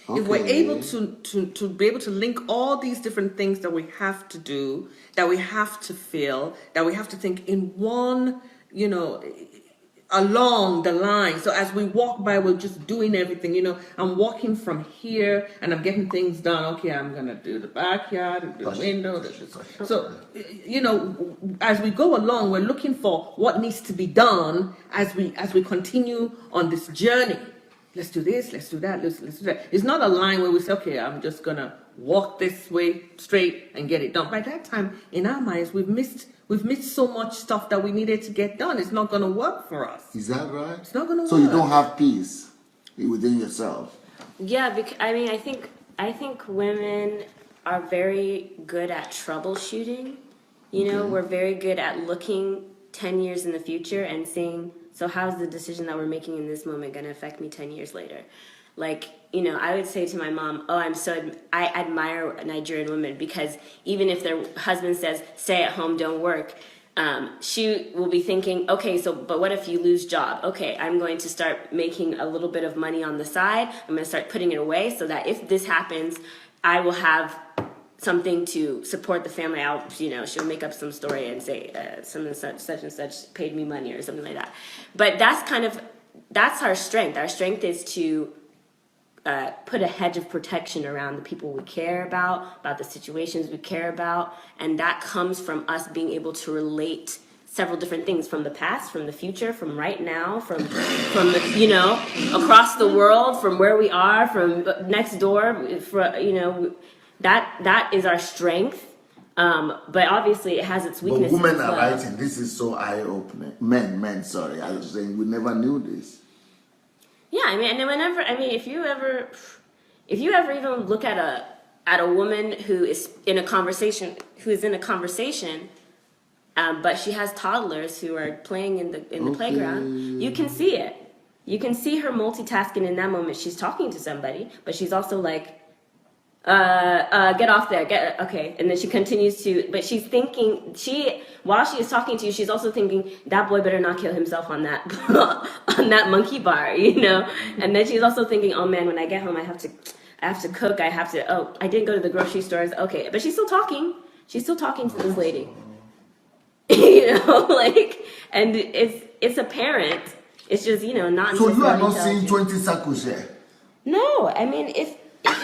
If we're Okay. able to be able to link all these different things that we have to do, that we have to feel, that we have to think in one, you know, along the line. So as we walk by, we're just doing everything. You know, I'm walking from here and I'm getting things done. Okay, I'm gonna do the backyard, do the window. So, you know, as we go along, we're looking for what needs to be done as we continue on this journey. Let's do this, let's do that, let's do that. It's not a line where we say, okay, I'm just gonna walk this way straight and get it done. By that time, in our minds, we've missed so much stuff that we needed to get done. It's not gonna work for us. Is that right? It's not gonna So work. you don't have peace within yourself. Yeah, I think women are very good at troubleshooting. You know, Okay. we're very good at looking 10 years in the future and saying, so how's the decision that we're making in this moment going to affect me 10 years later? Like, you know, I would say to my mom, I admire Nigerian women because even if their husband says, stay at home, don't work, she will be thinking, okay, but what if you lose job? Okay, I'm going to start making a little bit of money on the side. I'm going to start putting it away so that if this happens, I will have something to support the family. She'll make up some story and say some and such and such paid me money or something like that. But that's our strength. Our strength is to put a hedge of protection around the people we care about the situations we care about, and that comes from us being able to relate several different things from the past, from the future, from right now, from the, you know, across the world, from where we are, from next door, you know. That is our strength, but obviously it has its But weaknesses. women as are well. writing. This is so eye-opening. Men, sorry. I was saying we never knew this. Yeah, I mean, and if you ever even look at a woman who is in a conversation, but she has toddlers who are playing in the playground, you can see it. You can see her multitasking in that moment. She's talking to somebody, but she's also like, get off there, okay. And then she continues but she's thinking, while she is talking to you, she's also thinking, that boy better not kill himself on that, on that monkey bar, you know? And then she's also thinking, oh man, when I get home, I have to cook, I didn't go to the grocery stores, okay. But she's still talking to this lady, you know, like, and it's apparent, it's just, you know, not. So you are not intelligent. seeing 20 circles here? No, I mean, if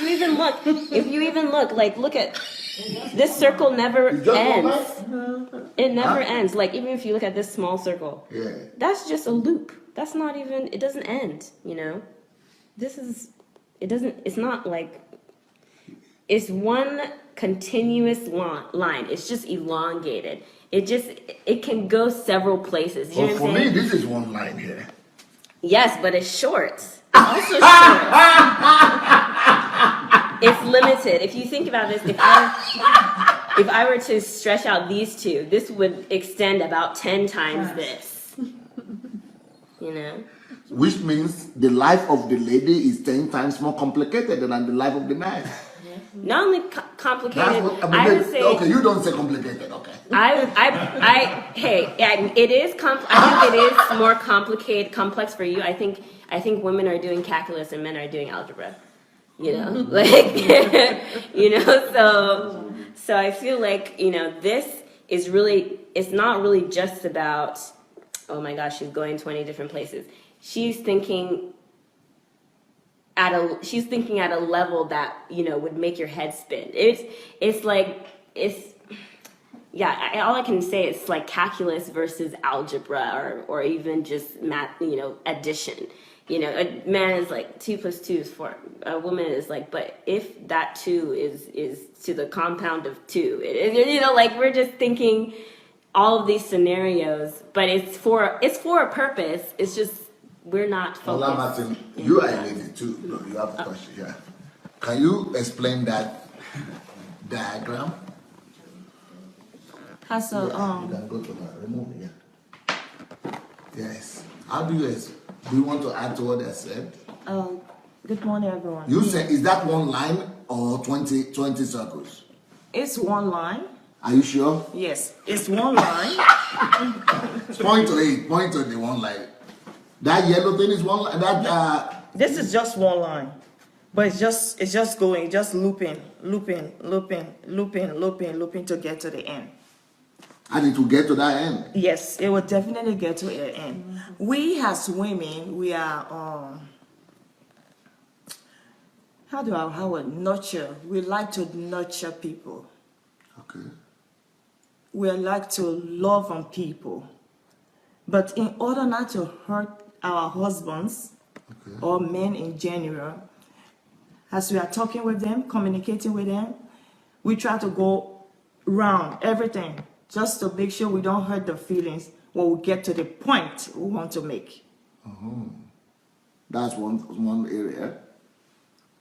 you even look, like, look at this circle never It's just one ends. line? It never ends. Like, even if you look at this small circle, Yeah. that's just a loop. That's not even. It doesn't end. You know, it's not like. It's one continuous line. It's just elongated. It can go several places. You know Well, what I'm for me, saying? this is one line here. Yes, but it's short. Also short. It's limited. If you think about this, if I were to stretch out these two, this would extend about 10 times this. You know? Which means the life of the lady is 10 times more complicated than the life of the man. Not only complicated, That's what I would say. Okay, you don't say complicated, okay. Hey, yeah, it is. I think it is more complex for you. I think women are doing calculus and men are doing algebra. You know, like, you know, so I feel like, you know, this is really, it's not really just about, oh my gosh, she's going 20 different places. She's thinking at a level that, you know, would make your head spin. All I can say is like calculus versus algebra or even just math, you know, addition. You know, a man is like 2 + 2 is 4. A woman is like, but if that 2 is to the compound of 2, you know, like we're just thinking all of these scenarios, but it's for a purpose. It's just we're not focused. Ola Martin, you are a lady too. No, you have a question here. Can you explain that diagram? You can go to the remove here. Yes. How do you want to add to what I said? Good morning, everyone. You say, is that one line or 20 circles? It's one line. Are you sure? Yes, it's one line. Point to it. Point to the one line. That yellow thing is one line. This is just one line, but it's just going, just looping to get to the end. And it will get to that end. Yes, it will definitely get to the end. We as women, we are how would nurture. We like to nurture people. Okay. We like to love on people. But in order not to hurt our husbands or men in general, as we are talking with them, communicating with them, we try to go round everything just to make sure we don't hurt the feelings when we get to the point we want to make. That's one area.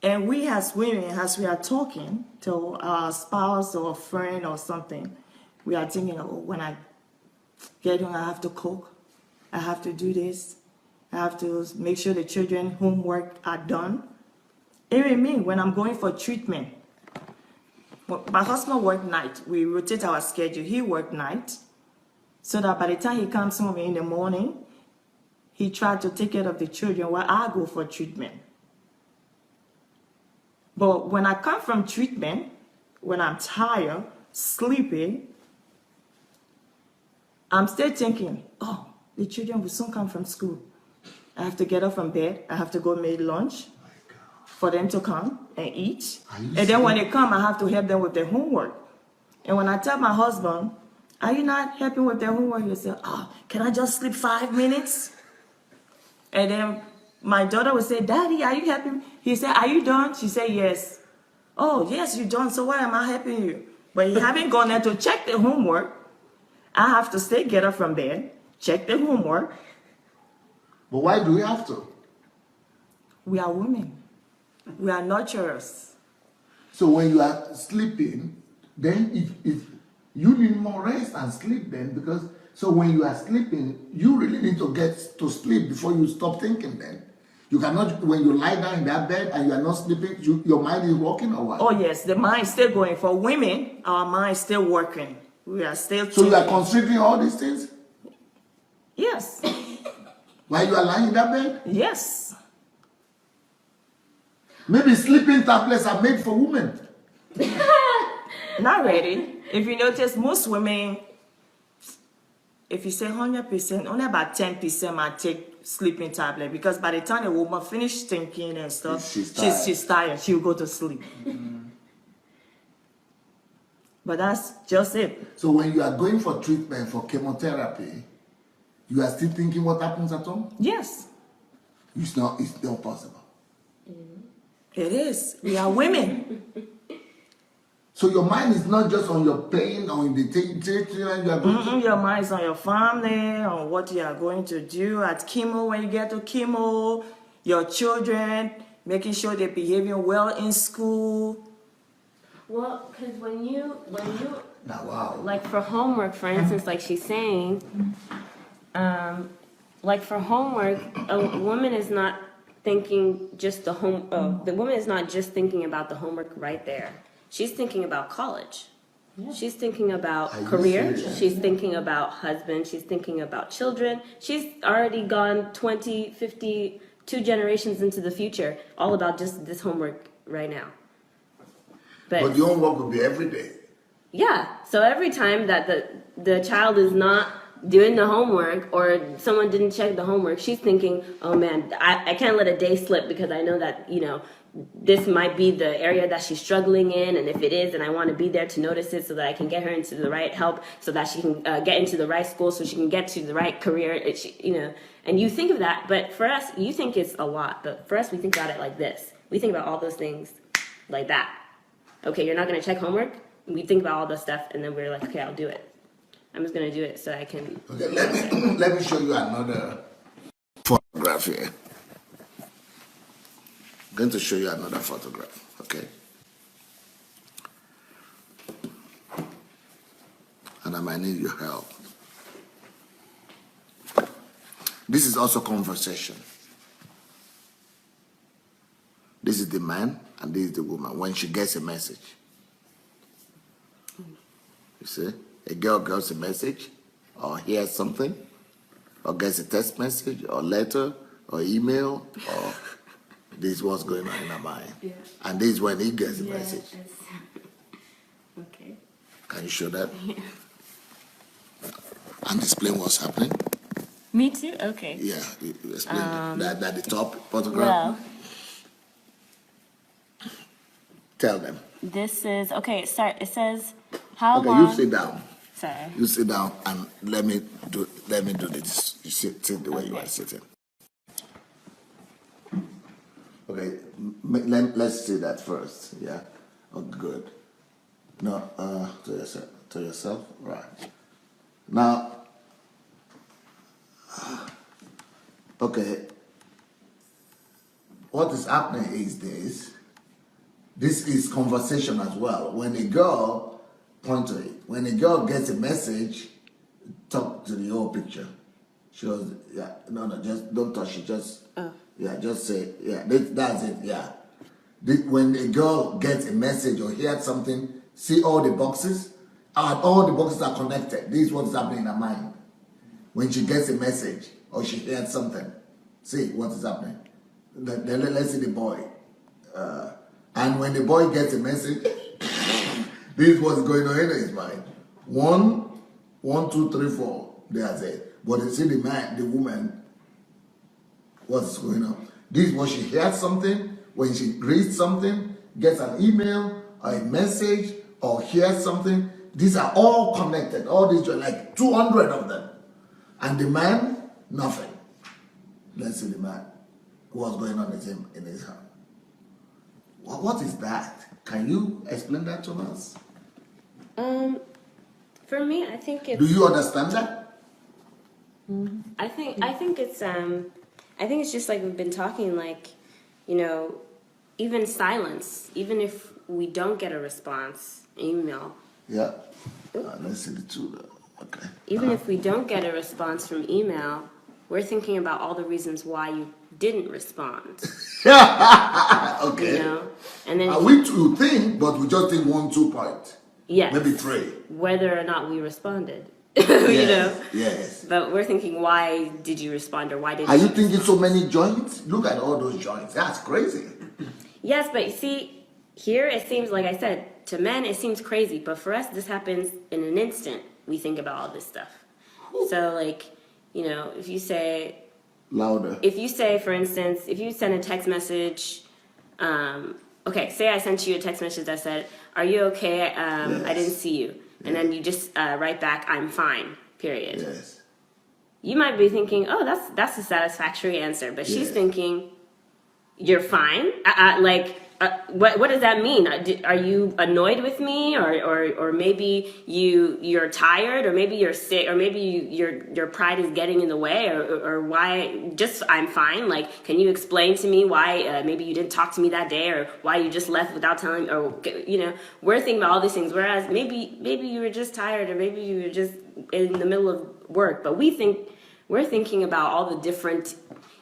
And we as women, as we are talking to our spouse or a friend or something, we are thinking, oh, when I get home, I have to cook. I have to do this. I have to make sure the children homework are done. Even me, when I'm going for treatment, my husband worked night. We rotate our schedule. He worked night, so that by the time he comes home in the morning, he tried to take care of the children while I go for treatment. But when I come from treatment, when I'm tired, sleepy, I'm still thinking, oh, the children will soon come from school. I have to get up from bed. I have to go make lunch for them to come and eat. And then when they come, I have to help them with their homework. And when I tell my husband, are you not helping with their homework? He say, oh, can I just sleep 5 minutes? And then my daughter would say, Daddy, are you helping? He said, are you done? She said, yes. Oh, yes, you're done. So why am I helping you? But he haven't gone there to check the homework. I have to stay, get up from bed, check the homework. But why do we have to? We are women. We are nurturers. So when you are sleeping, then if you need more rest and sleep then, because so when you are sleeping, you really need to get to sleep before you stop thinking then. You cannot, when you lie down in that bed and you are not sleeping, your mind is working or what? Oh yes, the mind is still going. For women, our mind is still working. We are still So you are considering all these things? Yes. While you are lying in that bed? Yes. Maybe sleeping tablets are made for women. Not really. If you notice, most women, if you say 100%, only about 10% might take sleeping tablet, because by the time the woman finish thinking and stuff, she's tired. She'll go to sleep. But that's just it. So when you are going for treatment for chemotherapy, you are still thinking what happens at home? Yes. It's not possible. It is. We are women. So your mind is not just on your pain or in the treatment you are going to. Your mind is on your family, on what you are going to do at chemo when you get to chemo, your children, making sure they're behaving well in school. Well, because when you Now, wow. like for homework, for instance, like she's saying, like for homework, a woman is not thinking just the the woman is not just thinking about the homework right there. She's thinking about college. She's thinking about Are you career. serious? She's thinking about husband. She's thinking about children. She's already gone 20, 50, 2 generations into the future, all about just this homework right now. But your homework will be every day. Yeah. So every time that the child is not doing the homework or someone didn't check the homework, she's thinking, oh man, I can't let a day slip because I know that, this might be the area that she's struggling in. And if it is, then I want to be there to notice it so that I can get her into the right help so that she can get into the right school so she can get to the right career, and you think of that. But for us, you think it's a lot. But for us, we think about it like this. We think about all those things like that. Okay, you're not going to check homework? We think about all this stuff, and then we're like, okay, I'll do it. I'm just going to do it so I can... Okay, let me show you another photograph here. I'm going to show you another photograph, okay? And I might need your help. This is also conversation. This is the man, and this is the woman, when she gets a message. You see? A girl gets a message, or hears something, or gets a text message, or letter, or email, or this is what's going on in her mind. Yeah. And this is when he gets a message. Okay. Can you show that? Yeah. And explain what's happening? Me too? Okay. Yeah, you explain that the top photograph. Well, Tell them. this is... Okay, it says, how Okay, long... you sit down. Sorry. You sit down and let me do this. You sit the way you are sitting. Okay, let's see that first. Yeah. Oh, good. No, to yourself. Right. Now. Okay. What is happening is this. This is conversation as well. When a girl, point to it. When a girl gets a message, talk to the whole picture. She goes, yeah, no, just don't touch it. Just, yeah, just say, yeah, that's it, yeah. When a girl gets a message or hears something, see all the boxes, and all the boxes are connected. This is what's happening in her mind. When she gets a message or she hears something, see what is happening. Then let's see the boy. And when the boy gets a message, this is what's going on in his mind. 1, 2, 3, 4. That's it. But you see the man, the woman, what's going on? This is when she hears something, when she reads something, gets an email or a message or hears something. These are all connected. All these are like 200 of them. And the man, nothing. Let's see the man. What's going on with him in his heart? What is that? Can you explain that to us? For me, I think it's... Do you understand that? I think it's just like we've been talking, like, even silence, even if we don't get a response, email. Yeah. Let's see the two. Okay. Even if we don't get a response from email, we're thinking about all the reasons why you didn't respond. Okay. And then We too think, but we just think 1, 2 point. yes, Maybe 3. whether or not we responded. Yes. But we're thinking, why did you respond, or why did Are you thinking so many joints? Look at all those joints. That's crazy. Yes, but you see, here it seems, like I said, to men it seems crazy, but for us this happens in an instant. We think about all this stuff. So, like, if you say... Louder. If you say, for instance, if you send a text message, okay, say I sent you a text message that said, are you okay? Yes. I didn't see you. And then you just write back, I'm fine, period. Yes. You might be thinking, oh, that's a satisfactory answer. But she's thinking, you're fine? what does that mean? Are you annoyed with me, or maybe you're tired, or maybe you're sick, or maybe your pride is getting in the way, or why? Just I'm fine. Like, can you explain to me why maybe you didn't talk to me that day, or why you just left without telling? Or we're thinking about all these things. Whereas maybe you were just tired, or maybe you were just in the middle of work. But we're thinking about all the different,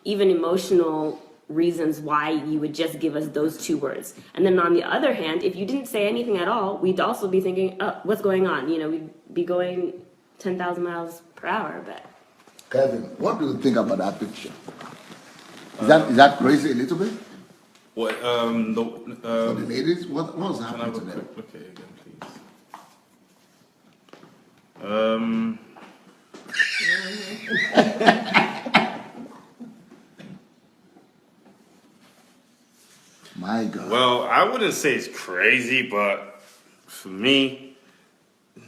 even emotional reasons why you would just give us those two words. And then on the other hand, if you didn't say anything at all, we'd also be thinking, oh, what's going on? We'd be going 10,000 miles per hour. But Kevin, what do you think about that picture? Is that crazy a little bit? What, For the ladies, what was can I happening have to a them? quick look at it again, please? My God. Well, I wouldn't say it's crazy, but for me,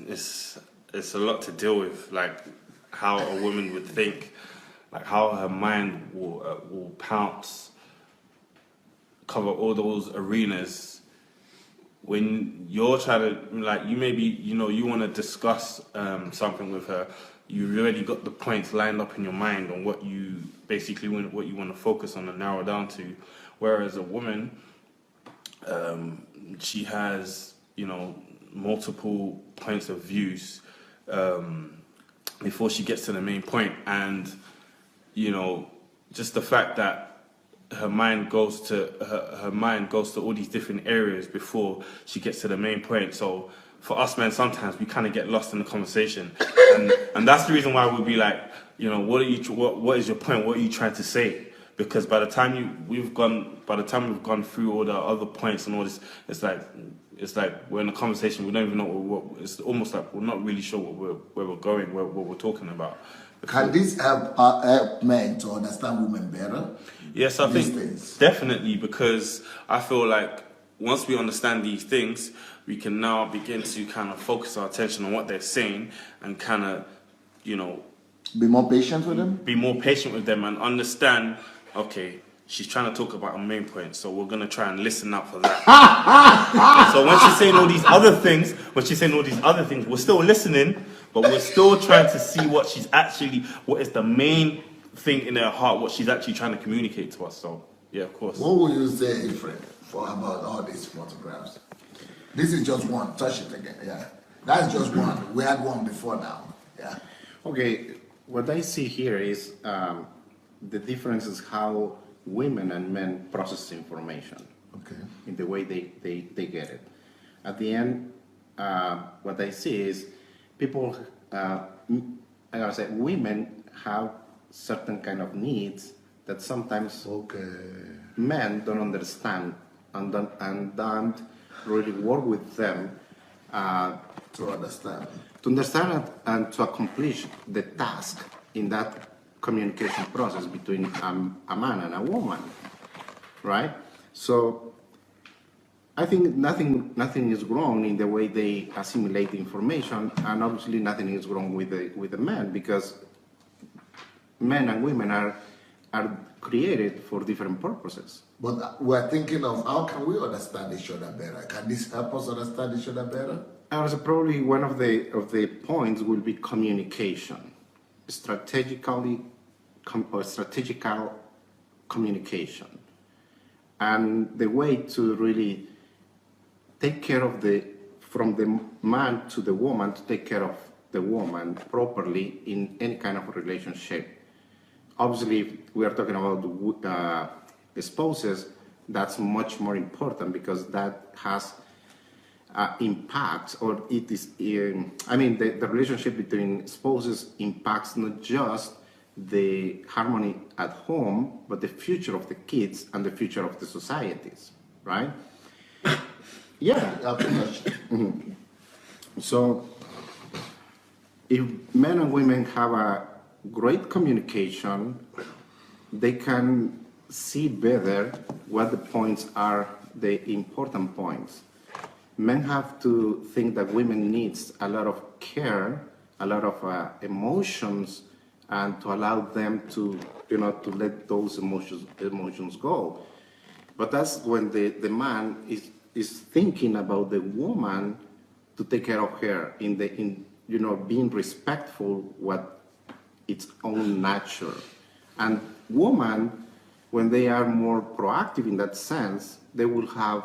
it's a lot to deal with. Like how a woman would think, like how her mind will pounce, cover all those arenas. When you're trying to, like, you maybe you want to discuss something with her, you've already got the points lined up in your mind on what you basically what you want to focus on and narrow down to. Whereas a woman, she has, multiple points of views before she gets to the main point, and just the fact that her mind goes to all these different areas before she gets to the main point. So for us men, sometimes we kind of get lost in the conversation, and that's the reason why we'll be like, what is your point? What are you trying to say? Because by the time we've gone through all the other points and all this, it's like we're in a conversation. We don't even know what. It's almost like we're not really sure where we're going, what we're talking about. Can this help men to understand women better? Yes, I These think things. definitely, because I feel like once we understand these things, we can now begin to kind of focus our attention on what they're saying and kind of, Be more patient with them? be more patient with them and understand, okay, she's trying to talk about a main point, so we're going to try and listen out for that. So when she's saying all these other things, we're still listening, but we're still trying to see what is the main thing in her heart, what she's actually trying to communicate to us. So, yeah, of course. What would you say, Efrain, about all these photographs? This is just one. Touch it again. Yeah. That's just one. We had one before now. Yeah. Okay, what I see here is the difference is how women and men process information. Okay. In the way they get it. At the end, what I see is people, women have certain kind of needs that sometimes men don't understand and don't really work with them To understand. And to accomplish the task in that communication process between a man and a woman, right? So I think nothing is wrong in the way they assimilate information, and obviously nothing is wrong with the men, because men and women are created for different purposes. But we're thinking of how can we understand each other better? Can this help us understand each other better? Probably one of the points will be communication, strategical communication, and the way to really take care of from the man to the woman, to take care of the woman properly in any kind of relationship. Obviously, if we are talking about spouses, that's much more important, because that has impacts, or it is, the relationship between spouses impacts not just the harmony at home, but the future of the kids and the future of the societies, right? Yeah. Mm-hmm. So, if men and women have a great communication, they can see better what the points are, the important points. Men have to think that women needs a lot of care, a lot of emotions, and to allow them to let those emotions go. But that's when the man is thinking about the woman to take care of her in being respectful what its own nature. And woman, when they are more proactive in that sense, they will have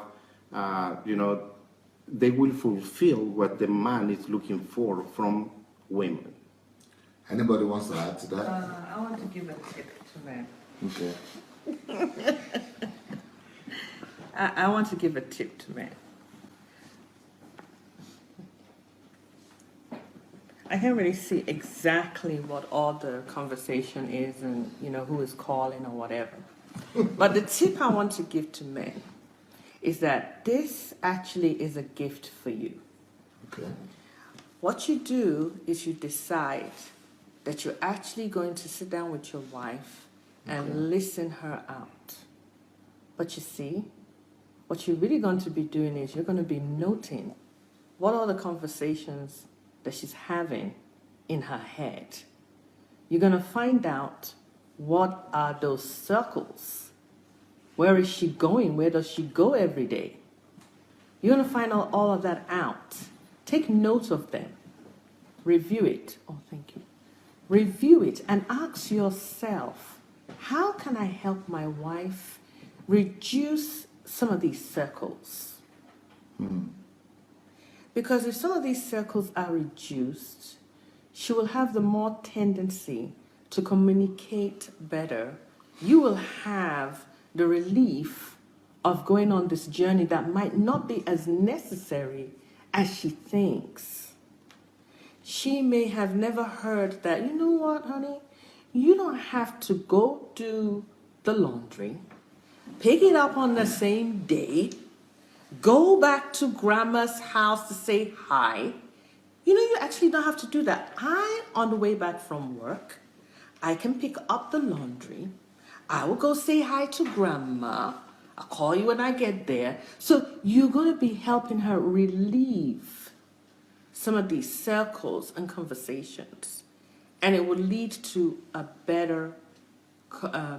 they will fulfill what the man is looking for from women. Anybody wants to add to that? I want to give a tip to men. Okay. I want to give a tip to men. I can't really see exactly what all the conversation is and who is calling or whatever. But the tip I want to give to men is that this actually is a gift for you. Okay. What you do is you decide that you're actually going to sit down with your wife and listen her out. But you see, what you're really going to be doing is you're going to be noting what are the conversations that she's having in her head. You're going to find out what are those circles. Where is she going? Where does she go every day? You're going to find all of that out. Take note of them. Review it. Oh, thank you. Review it and ask yourself, how can I help my wife reduce some of these circles? Because if some of these circles are reduced, she will have the more tendency to communicate better. You will have the relief of going on this journey that might not be as necessary as she thinks. She may have never heard that, you know what, honey? You don't have to go do the laundry, pick it up on the same day, go back to grandma's house to say hi. You actually don't have to do that. On the way back from work, I can pick up the laundry. I will go say hi to grandma. I'll call you when I get there. So you're going to be helping her relieve some of these circles and conversations. And it will lead to a better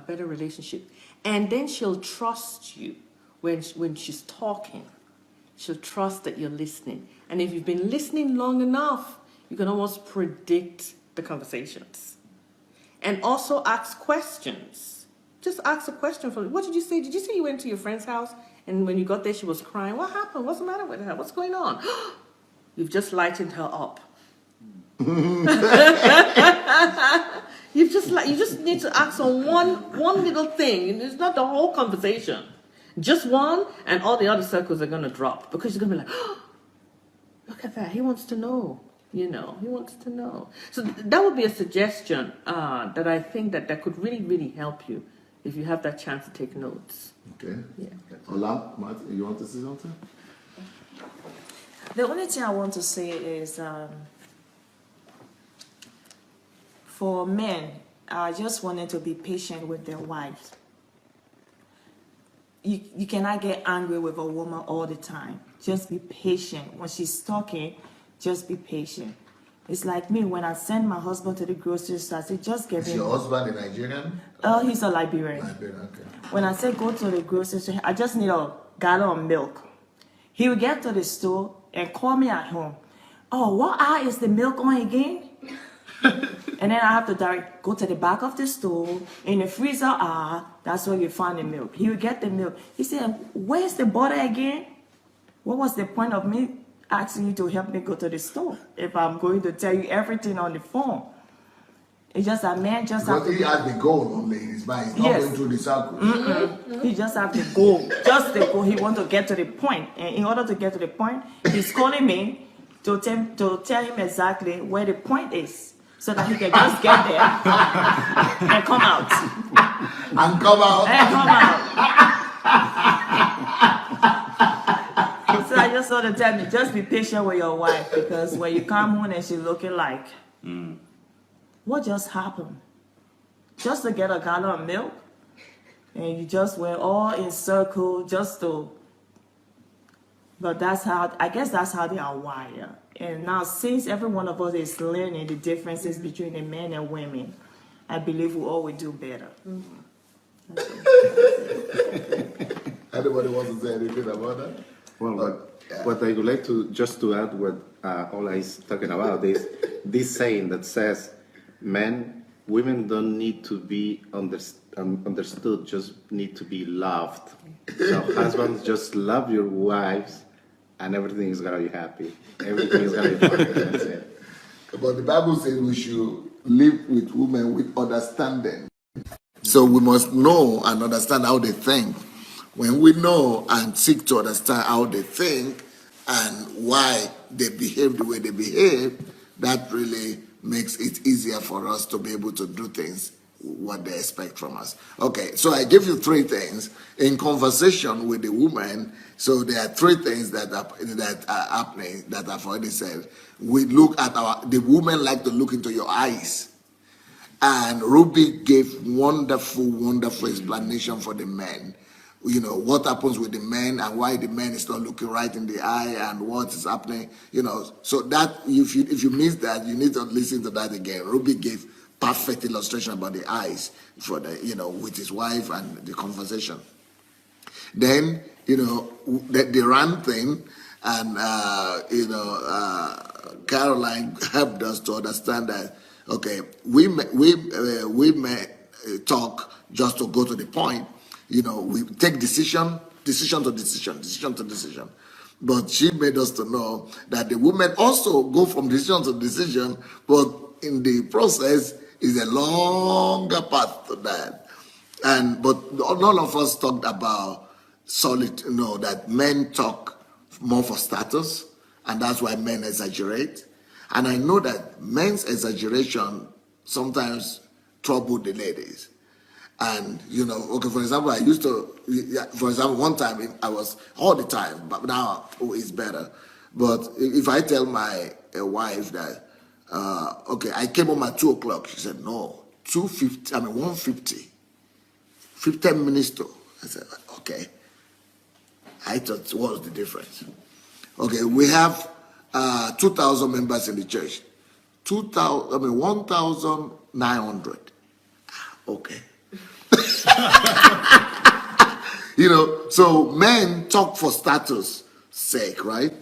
relationship. And then she'll trust you when she's talking. She'll trust that you're listening. And if you've been listening long enough, you can almost predict the conversations. And also ask questions. Just ask a question from, what did you say? Did you say you went to your friend's house and when you got there she was crying? What happened? What's the matter with her? What's going on? You've just lightened her up. You just need to ask on one little thing. It's not the whole conversation. Just one, and all the other circles are going to drop because you're going to be like, oh, look at that. He wants to know. He wants to know. So that would be a suggestion that I think that could really, really help you if you have that chance to take notes. Okay. Yeah. Ola, Martin, you want to say something? The only thing I want to say is for men, I just wanted to be patient with their wives. You cannot get angry with a woman all the time. Just be patient. When she's talking, just be patient. It's like me, when I send my husband to the grocery store, I say, just give him... Is your husband a Nigerian? Oh, he's a Liberian. Liberian, okay. When I say go to the grocery store, I just need a gallon of milk. He will get to the store and call me at home. Oh, what aisle is the milk on again? And then I have to go to the back of the store, in the freezer aisle, that's where you find the milk. He will get the milk. He said, where's the butter again? What was the point of me asking you to help me go to the store if I'm going to tell you everything on the phone? It's just a man just because have to... he has the goal only in his mind. He's not Yes. going through the circle. He just have to go. Just to go. He want to get to the point. And in order to get to the point, he's calling me to tell him exactly where the point is, so that he can just get there and come out. And come out. And come out. So I just want to tell me, just be patient with your wife, because when you come home and she's looking like, what just happened? Just to get a gallon of milk, and you just went all in circle just to... But that's how, I guess that's how they are wired. And now, since every one of us is learning the differences between the men and women, I believe we all will do better. Anybody want to say anything about that? Well, yeah. what I would like to just to add what Ola is talking about is this saying that says, women don't need to be understood, just need to be loved. So husbands, just love your wives, and everything is gonna be happy. Everything is gonna be fine. That's it. But the Bible says we should live with women with understanding. So we must know and understand how they think. When we know and seek to understand how they think and why they behave the way they behave, that really makes it easier for us to be able to do things what they expect from us. Okay, so I give you 3 things in conversation with the woman. So there are 3 things that are happening that I've already said. We look at the women like to look into your eyes. And Ruby gave wonderful explanation for the men. You know, what happens with the men and why the man is not looking right in the eye and what is happening, you know. So that, if you miss that, you need to listen to that again. Ruby gave perfect illustration about the eyes for the, you know, with his wife and the conversation. Then, you know, the run thing, and, Caroline helped us to understand that, okay, we may talk just to go to the point. You know, we take decision to decision. But she made us to know that the women also go from decision to decision, but in the process is a longer path to that. But none of us talked about that men talk more for status, and that's why men exaggerate. And I know that men's exaggeration sometimes trouble the ladies. And, you know, okay, for example, one time I was all the time, but now it's better. But if I tell my wife that, okay, I came home at 2 o'clock, she said, no, 1:50, 15 minutes to. I said, okay. I thought, what was the difference? Okay, we have 2,000 members in the church. 1,900. Okay. You know, so men talk for status sake, right?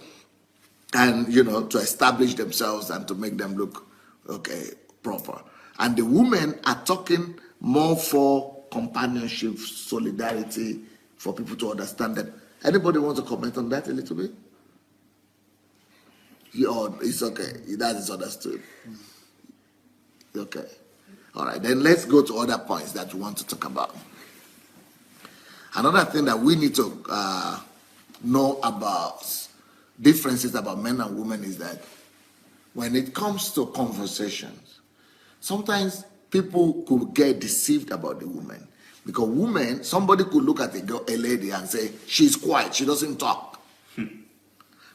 And, you know, to establish themselves and to make them look, okay, proper. And the women are talking more for companionship, solidarity, for people to understand them. Anybody want to comment on that a little bit? It's okay. That is understood. Okay. All right. Then let's go to other points that we want to talk about. Another thing that we need to know about differences about men and women is that when it comes to conversations, sometimes people could get deceived about the woman. Because women, somebody could look at a lady and say, she's quiet, she doesn't talk.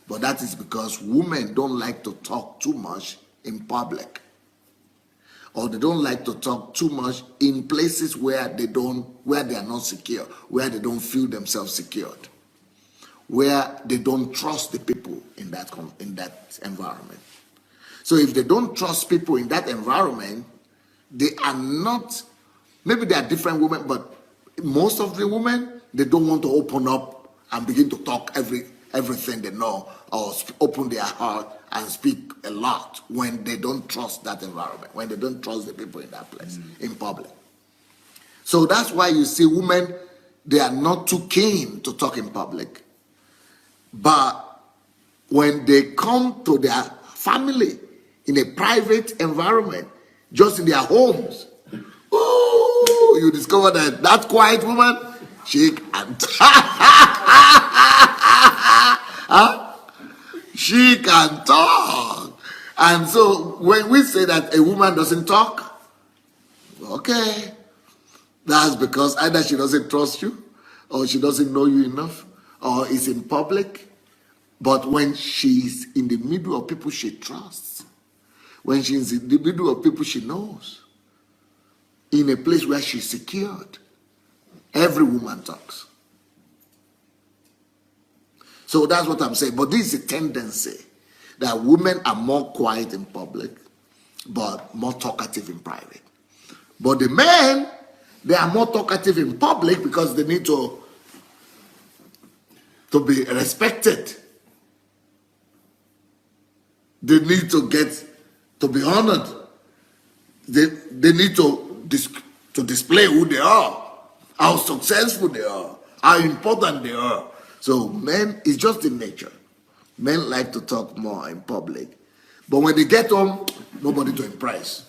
But that is because women don't like to talk too much in public. Or they don't like to talk too much in places where they are not secure, where they don't feel themselves secured, where they don't trust the people in that environment. So if they don't trust people in that environment, they are not. Maybe they are different women, but most of the women, they don't want to open up and begin to talk everything they know or open their heart and speak a lot when they don't trust that environment, when they don't trust the people in that place, in public. So that's why you see women, they are not too keen to talk in public. But when they come to their family in a private environment, just in their homes, oh, you discover that quiet woman, she can she can talk. And so when we say that a woman doesn't talk, okay, that's because either she doesn't trust you, or she doesn't know you enough, or is in public. But when she's in the middle of people she trusts, when she's in the middle of people she knows, in a place where she's secured, every woman talks. So that's what I'm saying. But this is a tendency that women are more quiet in public, but more talkative in private. But the men, they are more talkative in public because they need to to be respected. They need to be honored. They need to display who they are, how successful they are, how important they are. So men, it's just in nature. Men like to talk more in public. But when they get home, nobody to impress.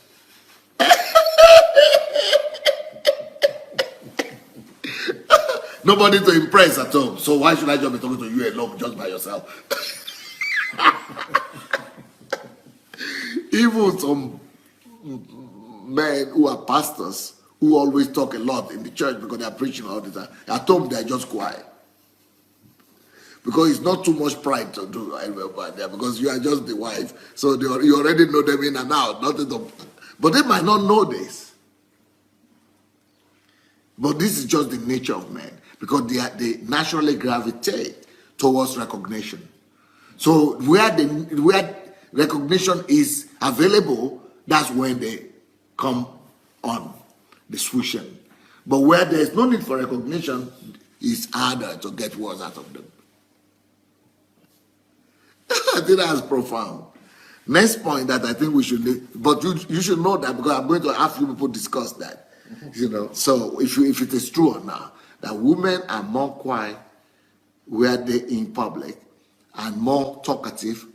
Nobody to impress at home. So why should I just be talking to you alone, just by yourself? Even some men who are pastors who always talk a lot in the church because they are preaching all the time. At home, they are just quiet. Because it's not too much pride to do about there because you are just the wife. So you already know them in and out. But they might not know this. But this is just the nature of men because they naturally gravitate towards recognition. So where recognition is available, that's when they come on the swooshing. But where there is no need for recognition, it's harder to get words out of them. I think that's profound. Next point that I think we should, but you should know that because I'm going to have few people discuss that. So if it is true or not, that women are more quiet where they in public and more talkative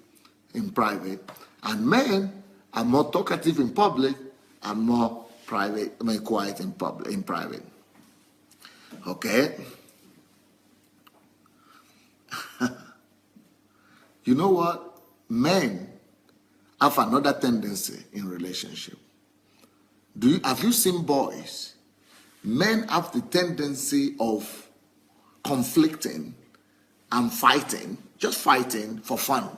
in private, and men are more talkative in public and more quiet in private. Okay. You know what? Men have another tendency in relationship. Have you seen boys? Men have the tendency of conflicting and fighting, just fighting for fun.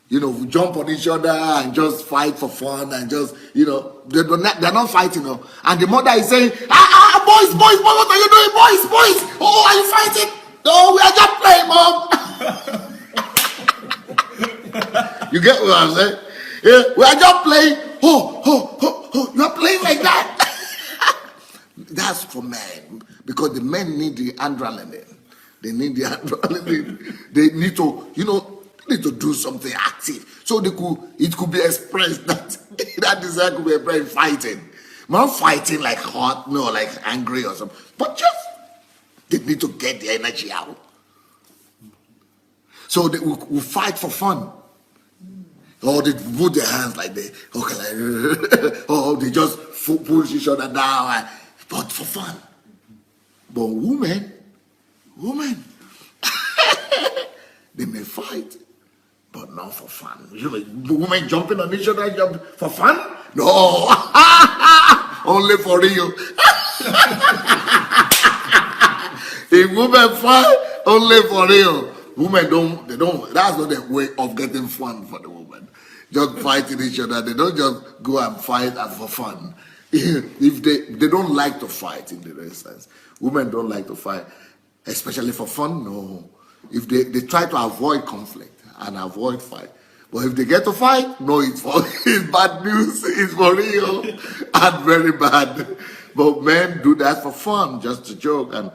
Jump on each other and just fight for fun and just, they're not fighting. And the mother is saying, boys, what are you doing, boys? Oh, are you fighting? No, we are just playing, Mom. You get what I'm saying? Yeah, we are just playing. Oh, you're playing like that. That's for men because the men need the adrenaline. They need the adrenaline. They need to do something active. So it could be expressed that desire could be expressed fighting. Not fighting like hot, no, like angry or something. But just they need to get the energy out. So they will fight for fun. Or they put their hands like they, or they just push each other down, but for fun. But women, they may fight, but not for fun. Women jumping on each other for fun? No, only for real. If women fight, only for real. Women don't, that's not their way of getting fun for the woman. Just fighting each other. They don't just go and fight for fun. If they don't like to fight in the real sense. Women don't like to fight, especially for fun, no. If they try to avoid conflict and avoid fight. But if they get to fight, no, it's bad news, it's for real, and very bad. But men do that for fun, just to joke. And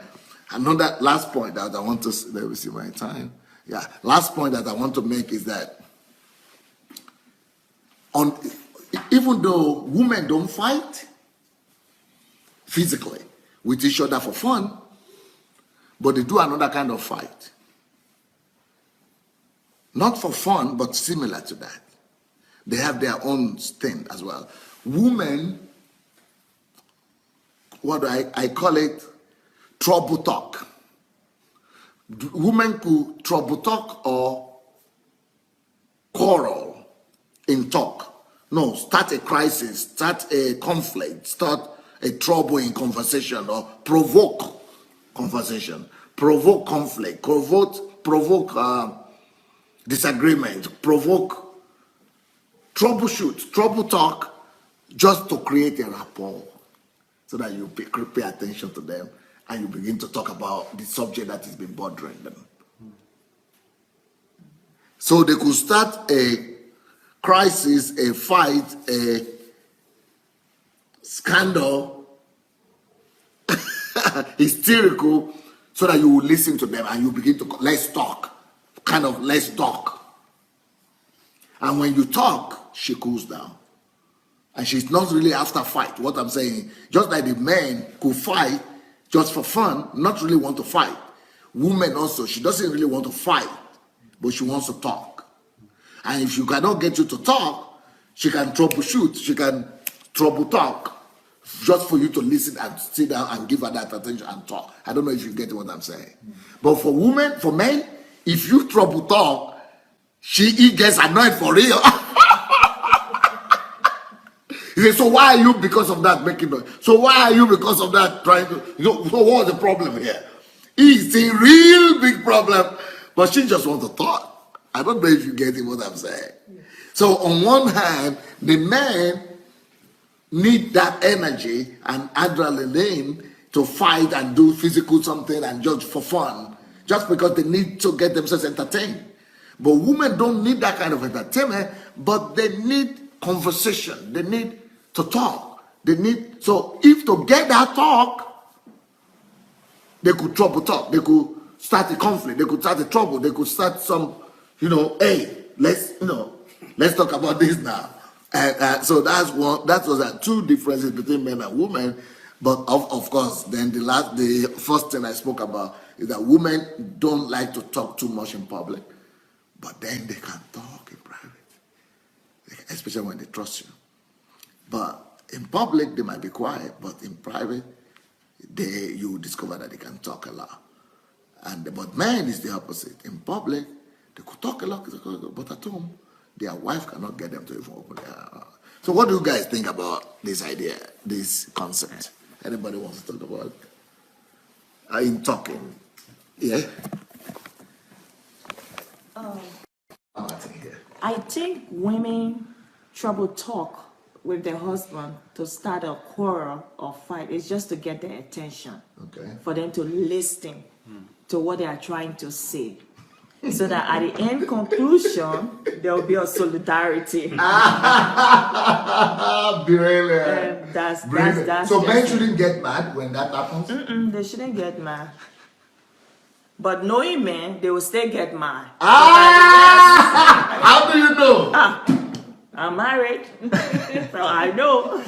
another last point that I want to, let me see my time. Yeah, last point that I want to make is that even though women don't fight physically with each other for fun, but they do another kind of fight. Not for fun, but similar to that. They have their own thing as well. Women, what do I call it? Trouble talk. Women could trouble talk or quarrel in talk. No, start a crisis, start a conflict, start a trouble in conversation or provoke conversation, provoke conflict, provoke disagreement, provoke, troubleshoot, trouble talk, just to create a rapport so that you pay attention to them and you begin to talk about the subject that has been bothering them. So they could start a crisis, a fight, a scandal, hysterical, so that you will listen to them and you begin to let's talk, let's talk. And when you talk, she cools down. And she's not really after fight. What I'm saying, just like the men could fight just for fun, not really want to fight. Women also, she doesn't really want to fight, but she wants to talk. And if she cannot get you to talk, she can troubleshoot, she can trouble talk, just for you to listen and sit down and give her that attention and talk. I don't know if you get what I'm saying. But for women, for men, if you trouble talk, he gets annoyed for real. He says, so why are you because of that making noise? So why are you because of that trying to, so what was the problem here? It's a real big problem, but she just wants to talk. I don't know if you get what I'm saying. So on one hand, the men need that energy and adrenaline to fight and do physical something and just for fun, just because they need to get themselves entertained. But women don't need that kind of entertainment, but they need conversation. They need to talk. So if to get that talk, they could trouble talk. They could start a conflict. They could start a trouble. They could start some, hey, let's talk about this now. And so that was two differences between men and women. But of course, then the first thing I spoke about is that women don't like to talk too much in public, but then they can talk in private, especially when they trust you. But in public, they might be quiet, but in private, you discover that they can talk a lot. But men is the opposite. In public, they could talk a lot, but at home, their wife cannot get them to even open their mouth. So what do you guys think about this idea, this concept? Anybody wants to talk about it? In talking? Yeah? I think women trouble talk with their husband to start a quarrel or fight. It's just to get their attention. Okay. For them to listen to what they are trying to say. So that at the end conclusion, there will be a solidarity. Brilliant. That's so men shouldn't get mad when that happens? They shouldn't get mad. But knowing men, they will still get mad. How do you know? I'm married, so I know.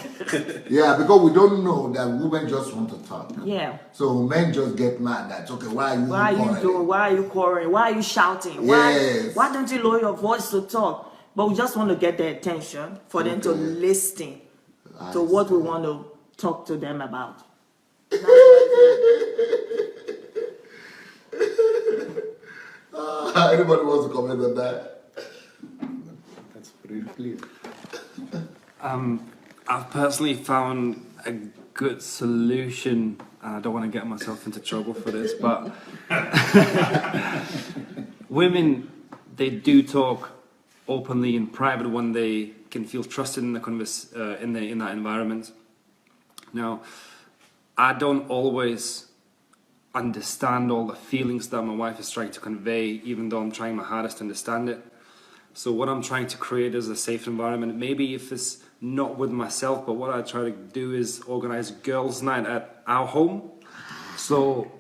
Yeah, because we don't know that women just want to talk. Yeah. So men just get mad. That's okay. Why are you doing? Why are you quarreling? Why are you shouting? Yes. Why don't you lower your voice to talk? But we just want to get their attention for them to listen to what we want to talk to them about. Anybody wants to comment on that? That's pretty clear. I've personally found a good solution, and I don't want to get myself into trouble for this, but women, they do talk openly in private when they can feel trusted in the in that environment. Now, I don't always understand all the feelings that my wife is trying to convey, even though I'm trying my hardest to understand it. So what I'm trying to create is a safe environment. Maybe if it's not with myself, but what I try to do is organize girls' night at our home. So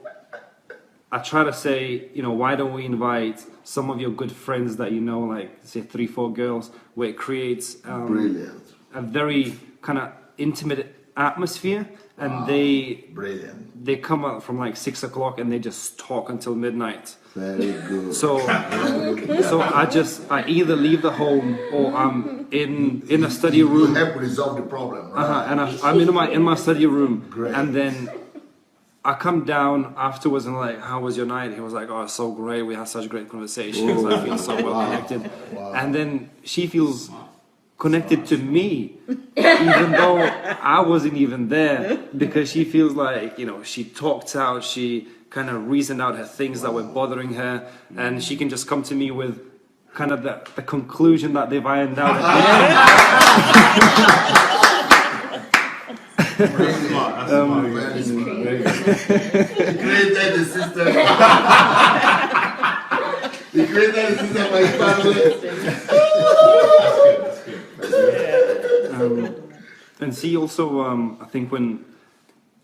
I try to say, why don't we invite some of your good friends that like say 3-4 girls, where it creates Brilliant. a very kind of intimate atmosphere, and they come out from like 6 o'clock and they just talk until midnight. Very good. So I either leave the home or I'm in a study room. You help resolve the problem, right? And I'm in my study room. Great. And then I come down afterwards and like, how was your night? He was like, oh, it's so great. We had such great conversations. I feel so well connected. Wow. And then she feels connected to me, even though I wasn't even there, because she feels like, she talked out, she kind of reasoned out her things that were bothering her, and she can just come to me with kind of the conclusion that they've ironed out at the end. Very smart. Very smart. He created the system. He created the system for his family. And see also, I think when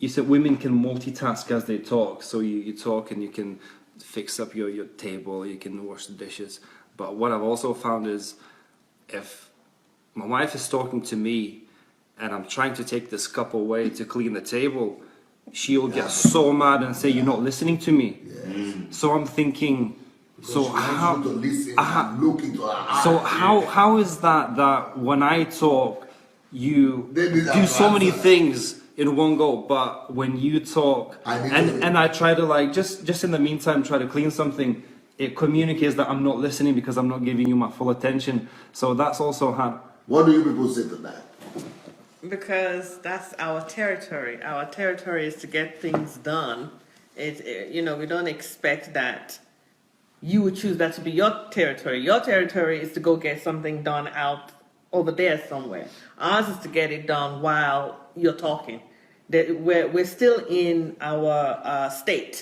you said women can multitask as they talk. So you talk and you can fix up your table, you can wash the dishes. But what I've also found is if my wife is talking to me and I'm trying to take this cup away to clean the table, she'll get so mad and say, "You're not listening to me." So I'm thinking, so how? To listen and look into her eyes. So how is that when I talk, you They need do so many answer. things in one go, but when you talk and I try to like just in the meantime try to clean something, it communicates that I'm not listening because I'm not giving you my full attention. So that's also how. What do you people say to that? Because that's our territory. Our territory is to get things done. We don't expect that you would choose that to be your territory. Your territory is to go get something done out over there somewhere. Ours is to get it done while you're talking. We're still in our state.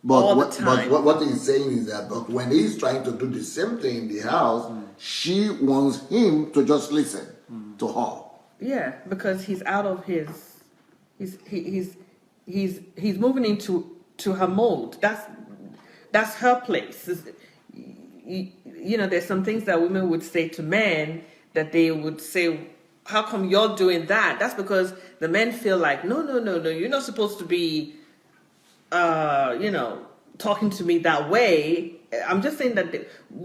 All the time. But what he's saying is that but when he's trying to do the same thing in the house, she wants him to just listen to her. Yeah, because he's out of his, he's moving into her mode. That's her place. There's some things that women would say to men that they would say, "How come you're doing that?" That's because the men feel like, no, you're not supposed to be, talking to me that way. I'm just saying that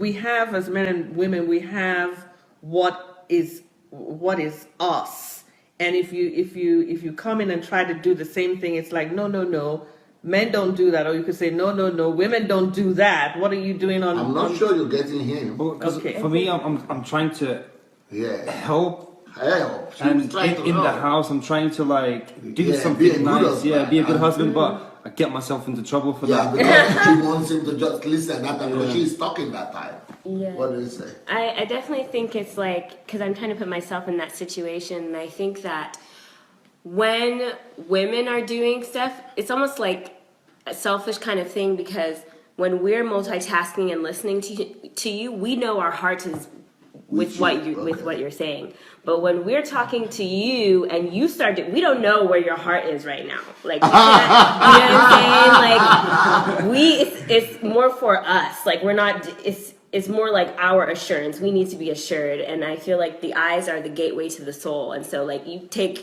we have, as men and women, we have what is us. And if you come in and try to do the same thing, it's like, no, men don't do that. Or you could say, no, women don't do that. What are you doing on? I'm not sure you're getting him. Well, 'cause Okay. for me, I'm trying to help. Help. She And was trying to in the help. house, I'm trying to like do Yeah, be a something good nice. husband. Be a good husband, but I get myself into trouble for Yeah, that. because she wants him to just listen that time because she's talking that time. Yeah. What do you say? I definitely think it's like, because I'm trying to put myself in that situation, and I think that when women are doing stuff, it's almost like a selfish kind of thing, because when we're multitasking and listening to you, we know our heart is with what you're saying. But when we're talking to you and you start to, we don't know where your heart is right now. Like, you know what I'm saying? Like, it's more for us. Like, we're not, it's more like our assurance. We need to be assured. And I feel like the eyes are the gateway to the soul. And so, like, you take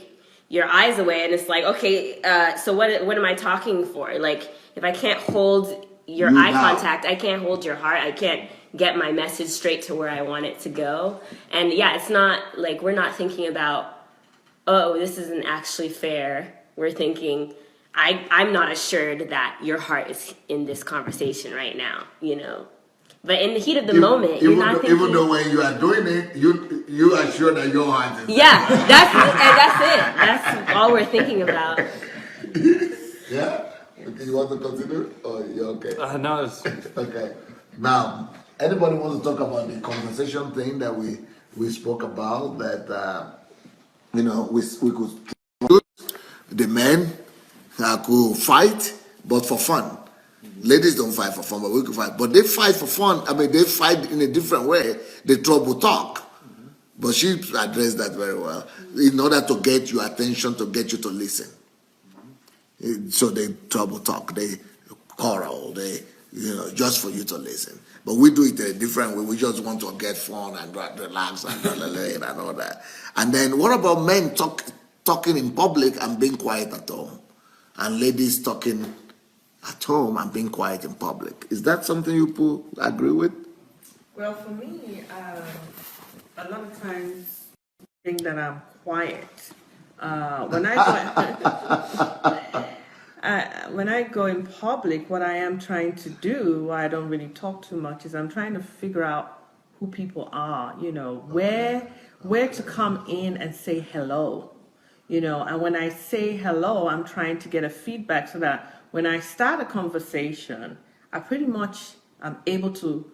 your eyes away and it's like, okay, so what am I talking for? Like, if I can't hold your eye contact, I can't hold your heart. I can't get my message straight to where I want it to go. And yeah, it's not like we're not thinking about, oh, this isn't actually fair. We're thinking, I'm not assured that your heart is in this conversation right now, But in the heat of the moment, you're not thinking. Even though when you are doing it, you are sure that your heart is. Yeah, that's it. That's all we're thinking about. Yeah? Okay, you want to continue? Or you're okay? No, it's, Okay. Now, anybody want to talk about the conversation thing that we spoke about, that we could the men could fight, but for fun. Ladies don't fight for fun, but we could fight. But they fight for fun. I mean, they fight in a different way. They trouble talk. But she addressed that very well in order to get your attention, to get you to listen. So they trouble talk, they quarrel, they just for you to listen. But we do it in a different way. We just want to get fun and relax and all that. And then what about men talking in public and being quiet at home, and ladies talking at home and being quiet in public? Is that something you people agree with? Well, for me, a lot of times I think that I'm quiet. When I go in public, what I am trying to do, why I don't really talk too much, is I'm trying to figure out who people are, where to come in and say hello, and when I say hello, I'm trying to get a feedback so that when I start a conversation, I pretty much am able to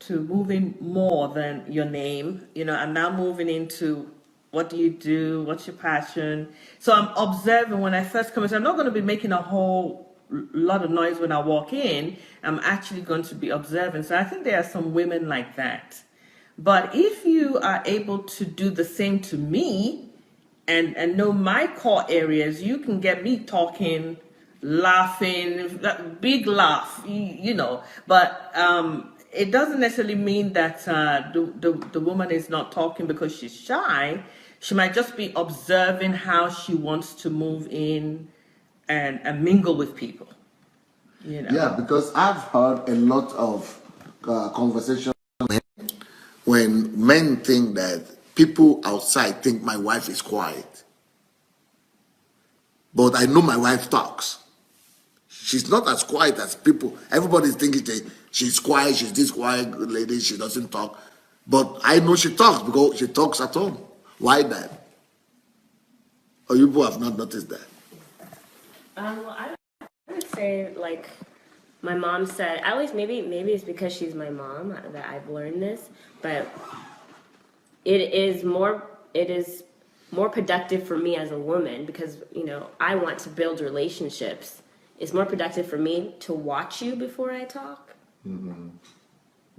move in more than your name. I'm now moving into what do you do, what's your passion. So I'm observing when I first come in. So I'm not going to be making a whole lot of noise when I walk in. I'm actually going to be observing. So I think there are some women like that. But if you are able to do the same to me, and know my core areas, you can get me talking, laughing, that big laugh, you know. But it doesn't necessarily mean that the woman is not talking because she's shy. She might just be observing how she wants to move in and mingle with people, you know. Yeah, because I've heard a lot of conversations when men think that people outside think my wife is quiet. But I know my wife talks. She's not as quiet as people. Everybody's thinking she's quiet, she's this quiet lady, she doesn't talk. But I know she talks because she talks at home. Why that? Or you people have not noticed that? Well, I would say like my mom said. At least maybe it's because she's my mom that I've learned this. But it is more productive for me as a woman because I want to build relationships. It's more productive for me to watch you before I talk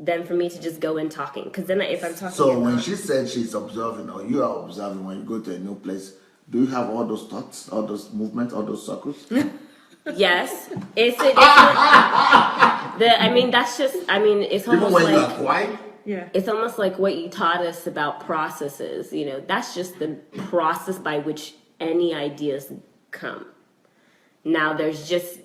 than for me to just go in talking. Because then if I'm talking, So when she said she's observing, or you are observing when you go to a new place, do you have all those thoughts, all those movements, all those circles? yes, it's Even almost when you like are quiet? Yeah. it's almost like what you taught us about processes. That's just the process by which any ideas come. Now there's just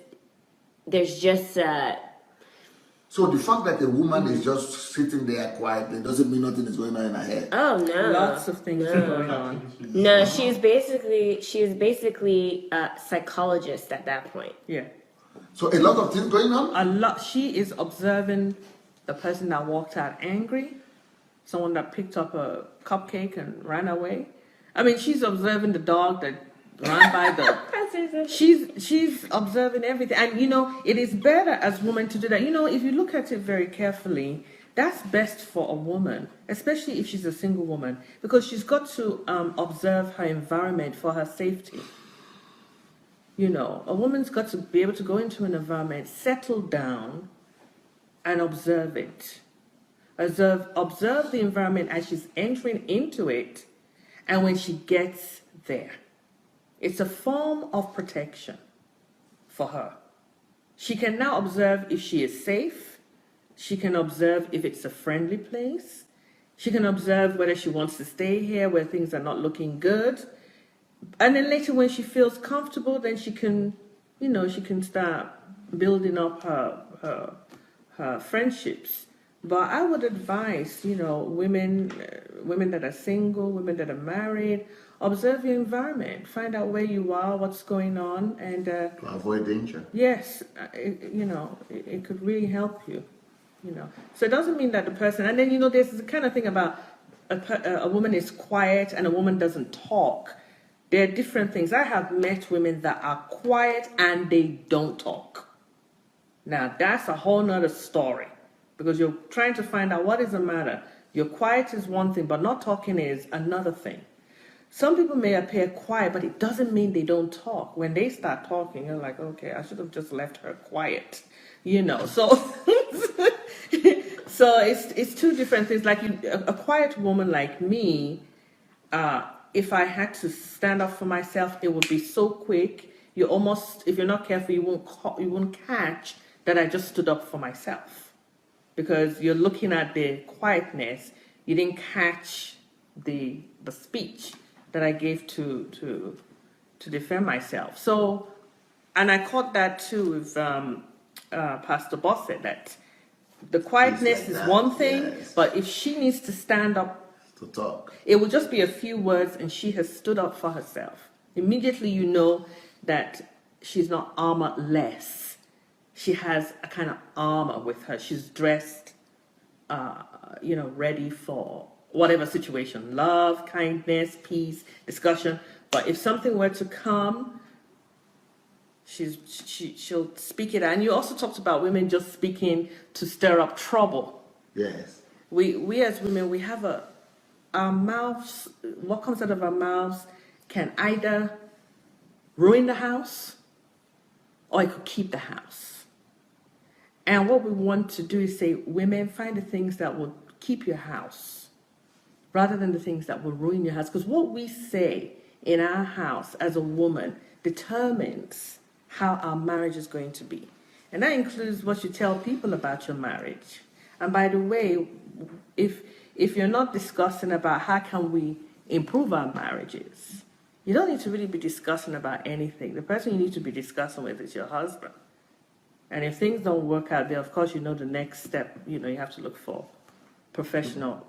So the fact that a woman is just sitting there quietly doesn't mean nothing is going on in her head. oh no, Lots of things are going on. no. She's basically a psychologist at that point. Yeah. So a lot of things going on? A lot. She is observing the person that walked out angry, someone that picked up a cupcake and ran away. I mean, she's observing the dog that ran by the. She's observing everything, and it is better as women to do that. If you look at it very carefully, that's best for a woman, especially if she's a single woman, because she's got to observe her environment for her safety. A woman's got to be able to go into an environment, settle down, and observe it. Observe the environment as she's entering into it, and when she gets there. It's a form of protection for her. She can now observe if she is safe. She can observe if it's a friendly place. She can observe whether she wants to stay here where things are not looking good. And then later when she feels comfortable, then she can start building up her friendships. But I would advise, women that are single, women that are married, observe your environment, find out where you are, what's going on, and To avoid danger. yes, it could really help you. So it doesn't mean that the person, and then there's the kind of thing about a woman is quiet and a woman doesn't talk. There are different things. I have met women that are quiet and they don't talk. Now that's a whole nother story. Because you're trying to find out what is the matter. You're quiet is one thing, but not talking is another thing. Some people may appear quiet, but it doesn't mean they don't talk. When they start talking, you're like, okay, I should have just left her quiet, So, so it's two different things. Like a quiet woman like me, if I had to stand up for myself, it would be so quick. If you're not careful, you won't catch that I just stood up for myself. Because you're looking at the quietness, you didn't catch the speech that I gave to defend myself. So, and I caught that too with Pastor Boss said that the quietness Like is that, one thing, yes. but if she needs to stand up, To talk. it will just be a few words, and she has stood up for herself. Immediately, you know that she's not armorless. She has a kind of armor with her. She's dressed, ready for whatever situation, love, kindness, peace, discussion. But if something were to come, she'll speak it. And you also talked about women just speaking to stir up trouble. Yes. We as women, we have our mouths, what comes out of our mouths can either ruin the house or it could keep the house. And what we want to do is say, women, find the things that will keep your house rather than the things that will ruin your house. Because what we say in our house as a woman determines how our marriage is going to be. And that includes what you tell people about your marriage. And by the way, if you're not discussing about how can we improve our marriages, you don't need to really be discussing about anything. The person you need to be discussing with is your husband. And if things don't work out there, of course, you know the next step, you have to look for professional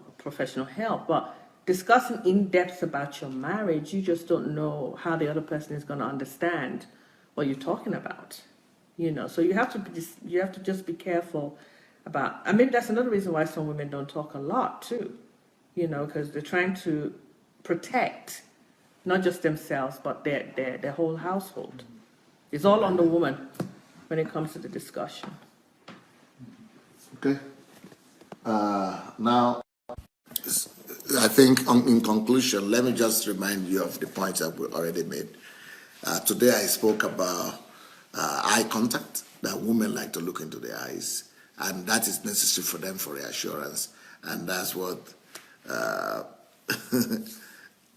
help. But discussing in depth about your marriage, you just don't know how the other person is going to understand what you're talking about. So you have to just be careful about. I mean, that's another reason why some women don't talk a lot too. Because they're trying to protect not just themselves but their whole household. It's all on the woman when it comes to the discussion. Okay. Now, I think in conclusion, let me just remind you of the points that we already made. Today I spoke about eye contact, that women like to look into their eyes, and that is necessary for them for reassurance. And that's what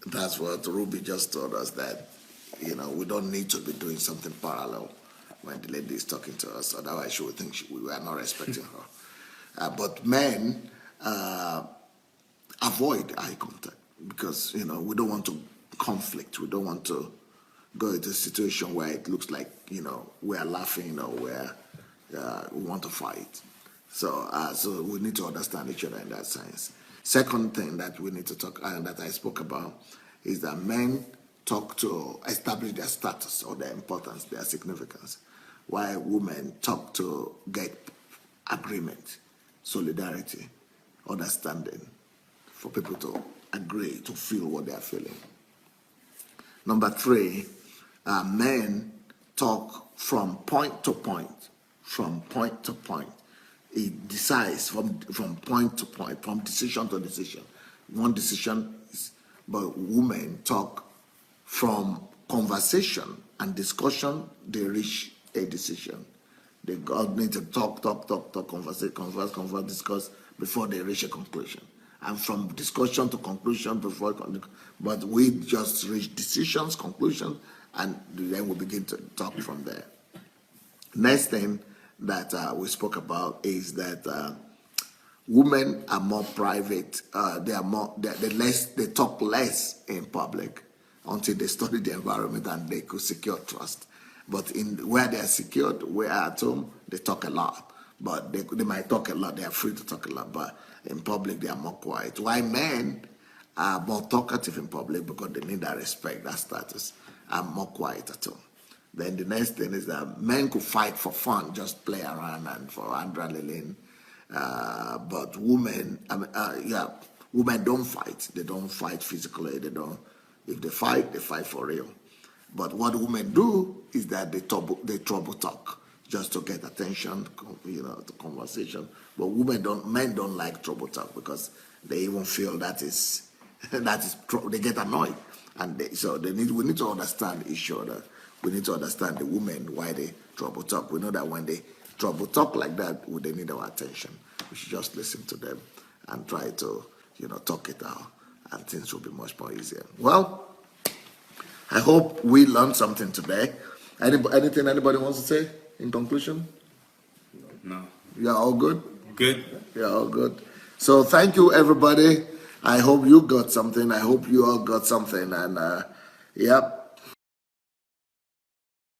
that's what Ruby just told us, that we don't need to be doing something parallel when the lady is talking to us, otherwise she would think we are not respecting her. But men avoid eye contact because we don't want to conflict. We don't want to go into a situation where it looks like we are laughing or we want to fight. So we need to understand each other in that sense. Second thing that we need to talk that I spoke about is that men talk to establish their status or their importance, their significance, while women talk to get agreement, solidarity, understanding, for people to agree, to feel what they are feeling. Number 3, men talk from point to point, It decides from point to point, from decision to decision. One decision is, but women talk from conversation and discussion, they reach a decision. They need to talk, converse, discuss before they reach a conclusion. And from discussion to conclusion but we just reach decisions, conclusions, and then we begin to talk from there. Next thing that we spoke about is that women are more private. They talk less in public until they study the environment and they could secure trust. But where they are secured, where at home, they talk a lot. But they might talk a lot. They are free to talk a lot. But in public, they are more quiet. Why men are more talkative in public because they need that respect, that status, and more quiet at home. Then the next thing is that men could fight for fun, just play around and for adrenaline. But women, women don't fight. They don't fight physically. If they fight for real. But what women do is that they trouble talk just to get attention, to conversation. But men don't like trouble talk because they even feel that is they get annoyed, and we need to understand each other. We need to understand the women why they trouble talk. We know that when they trouble talk like that, they need our attention. We should just listen to them and try to talk it out, and things will be much more easier. Well, I hope we learned something today. Anything anybody wants to say in conclusion? No. You're all good? Good. You're all good. So thank you, everybody. I hope you got something. I hope you all got something. And, yep.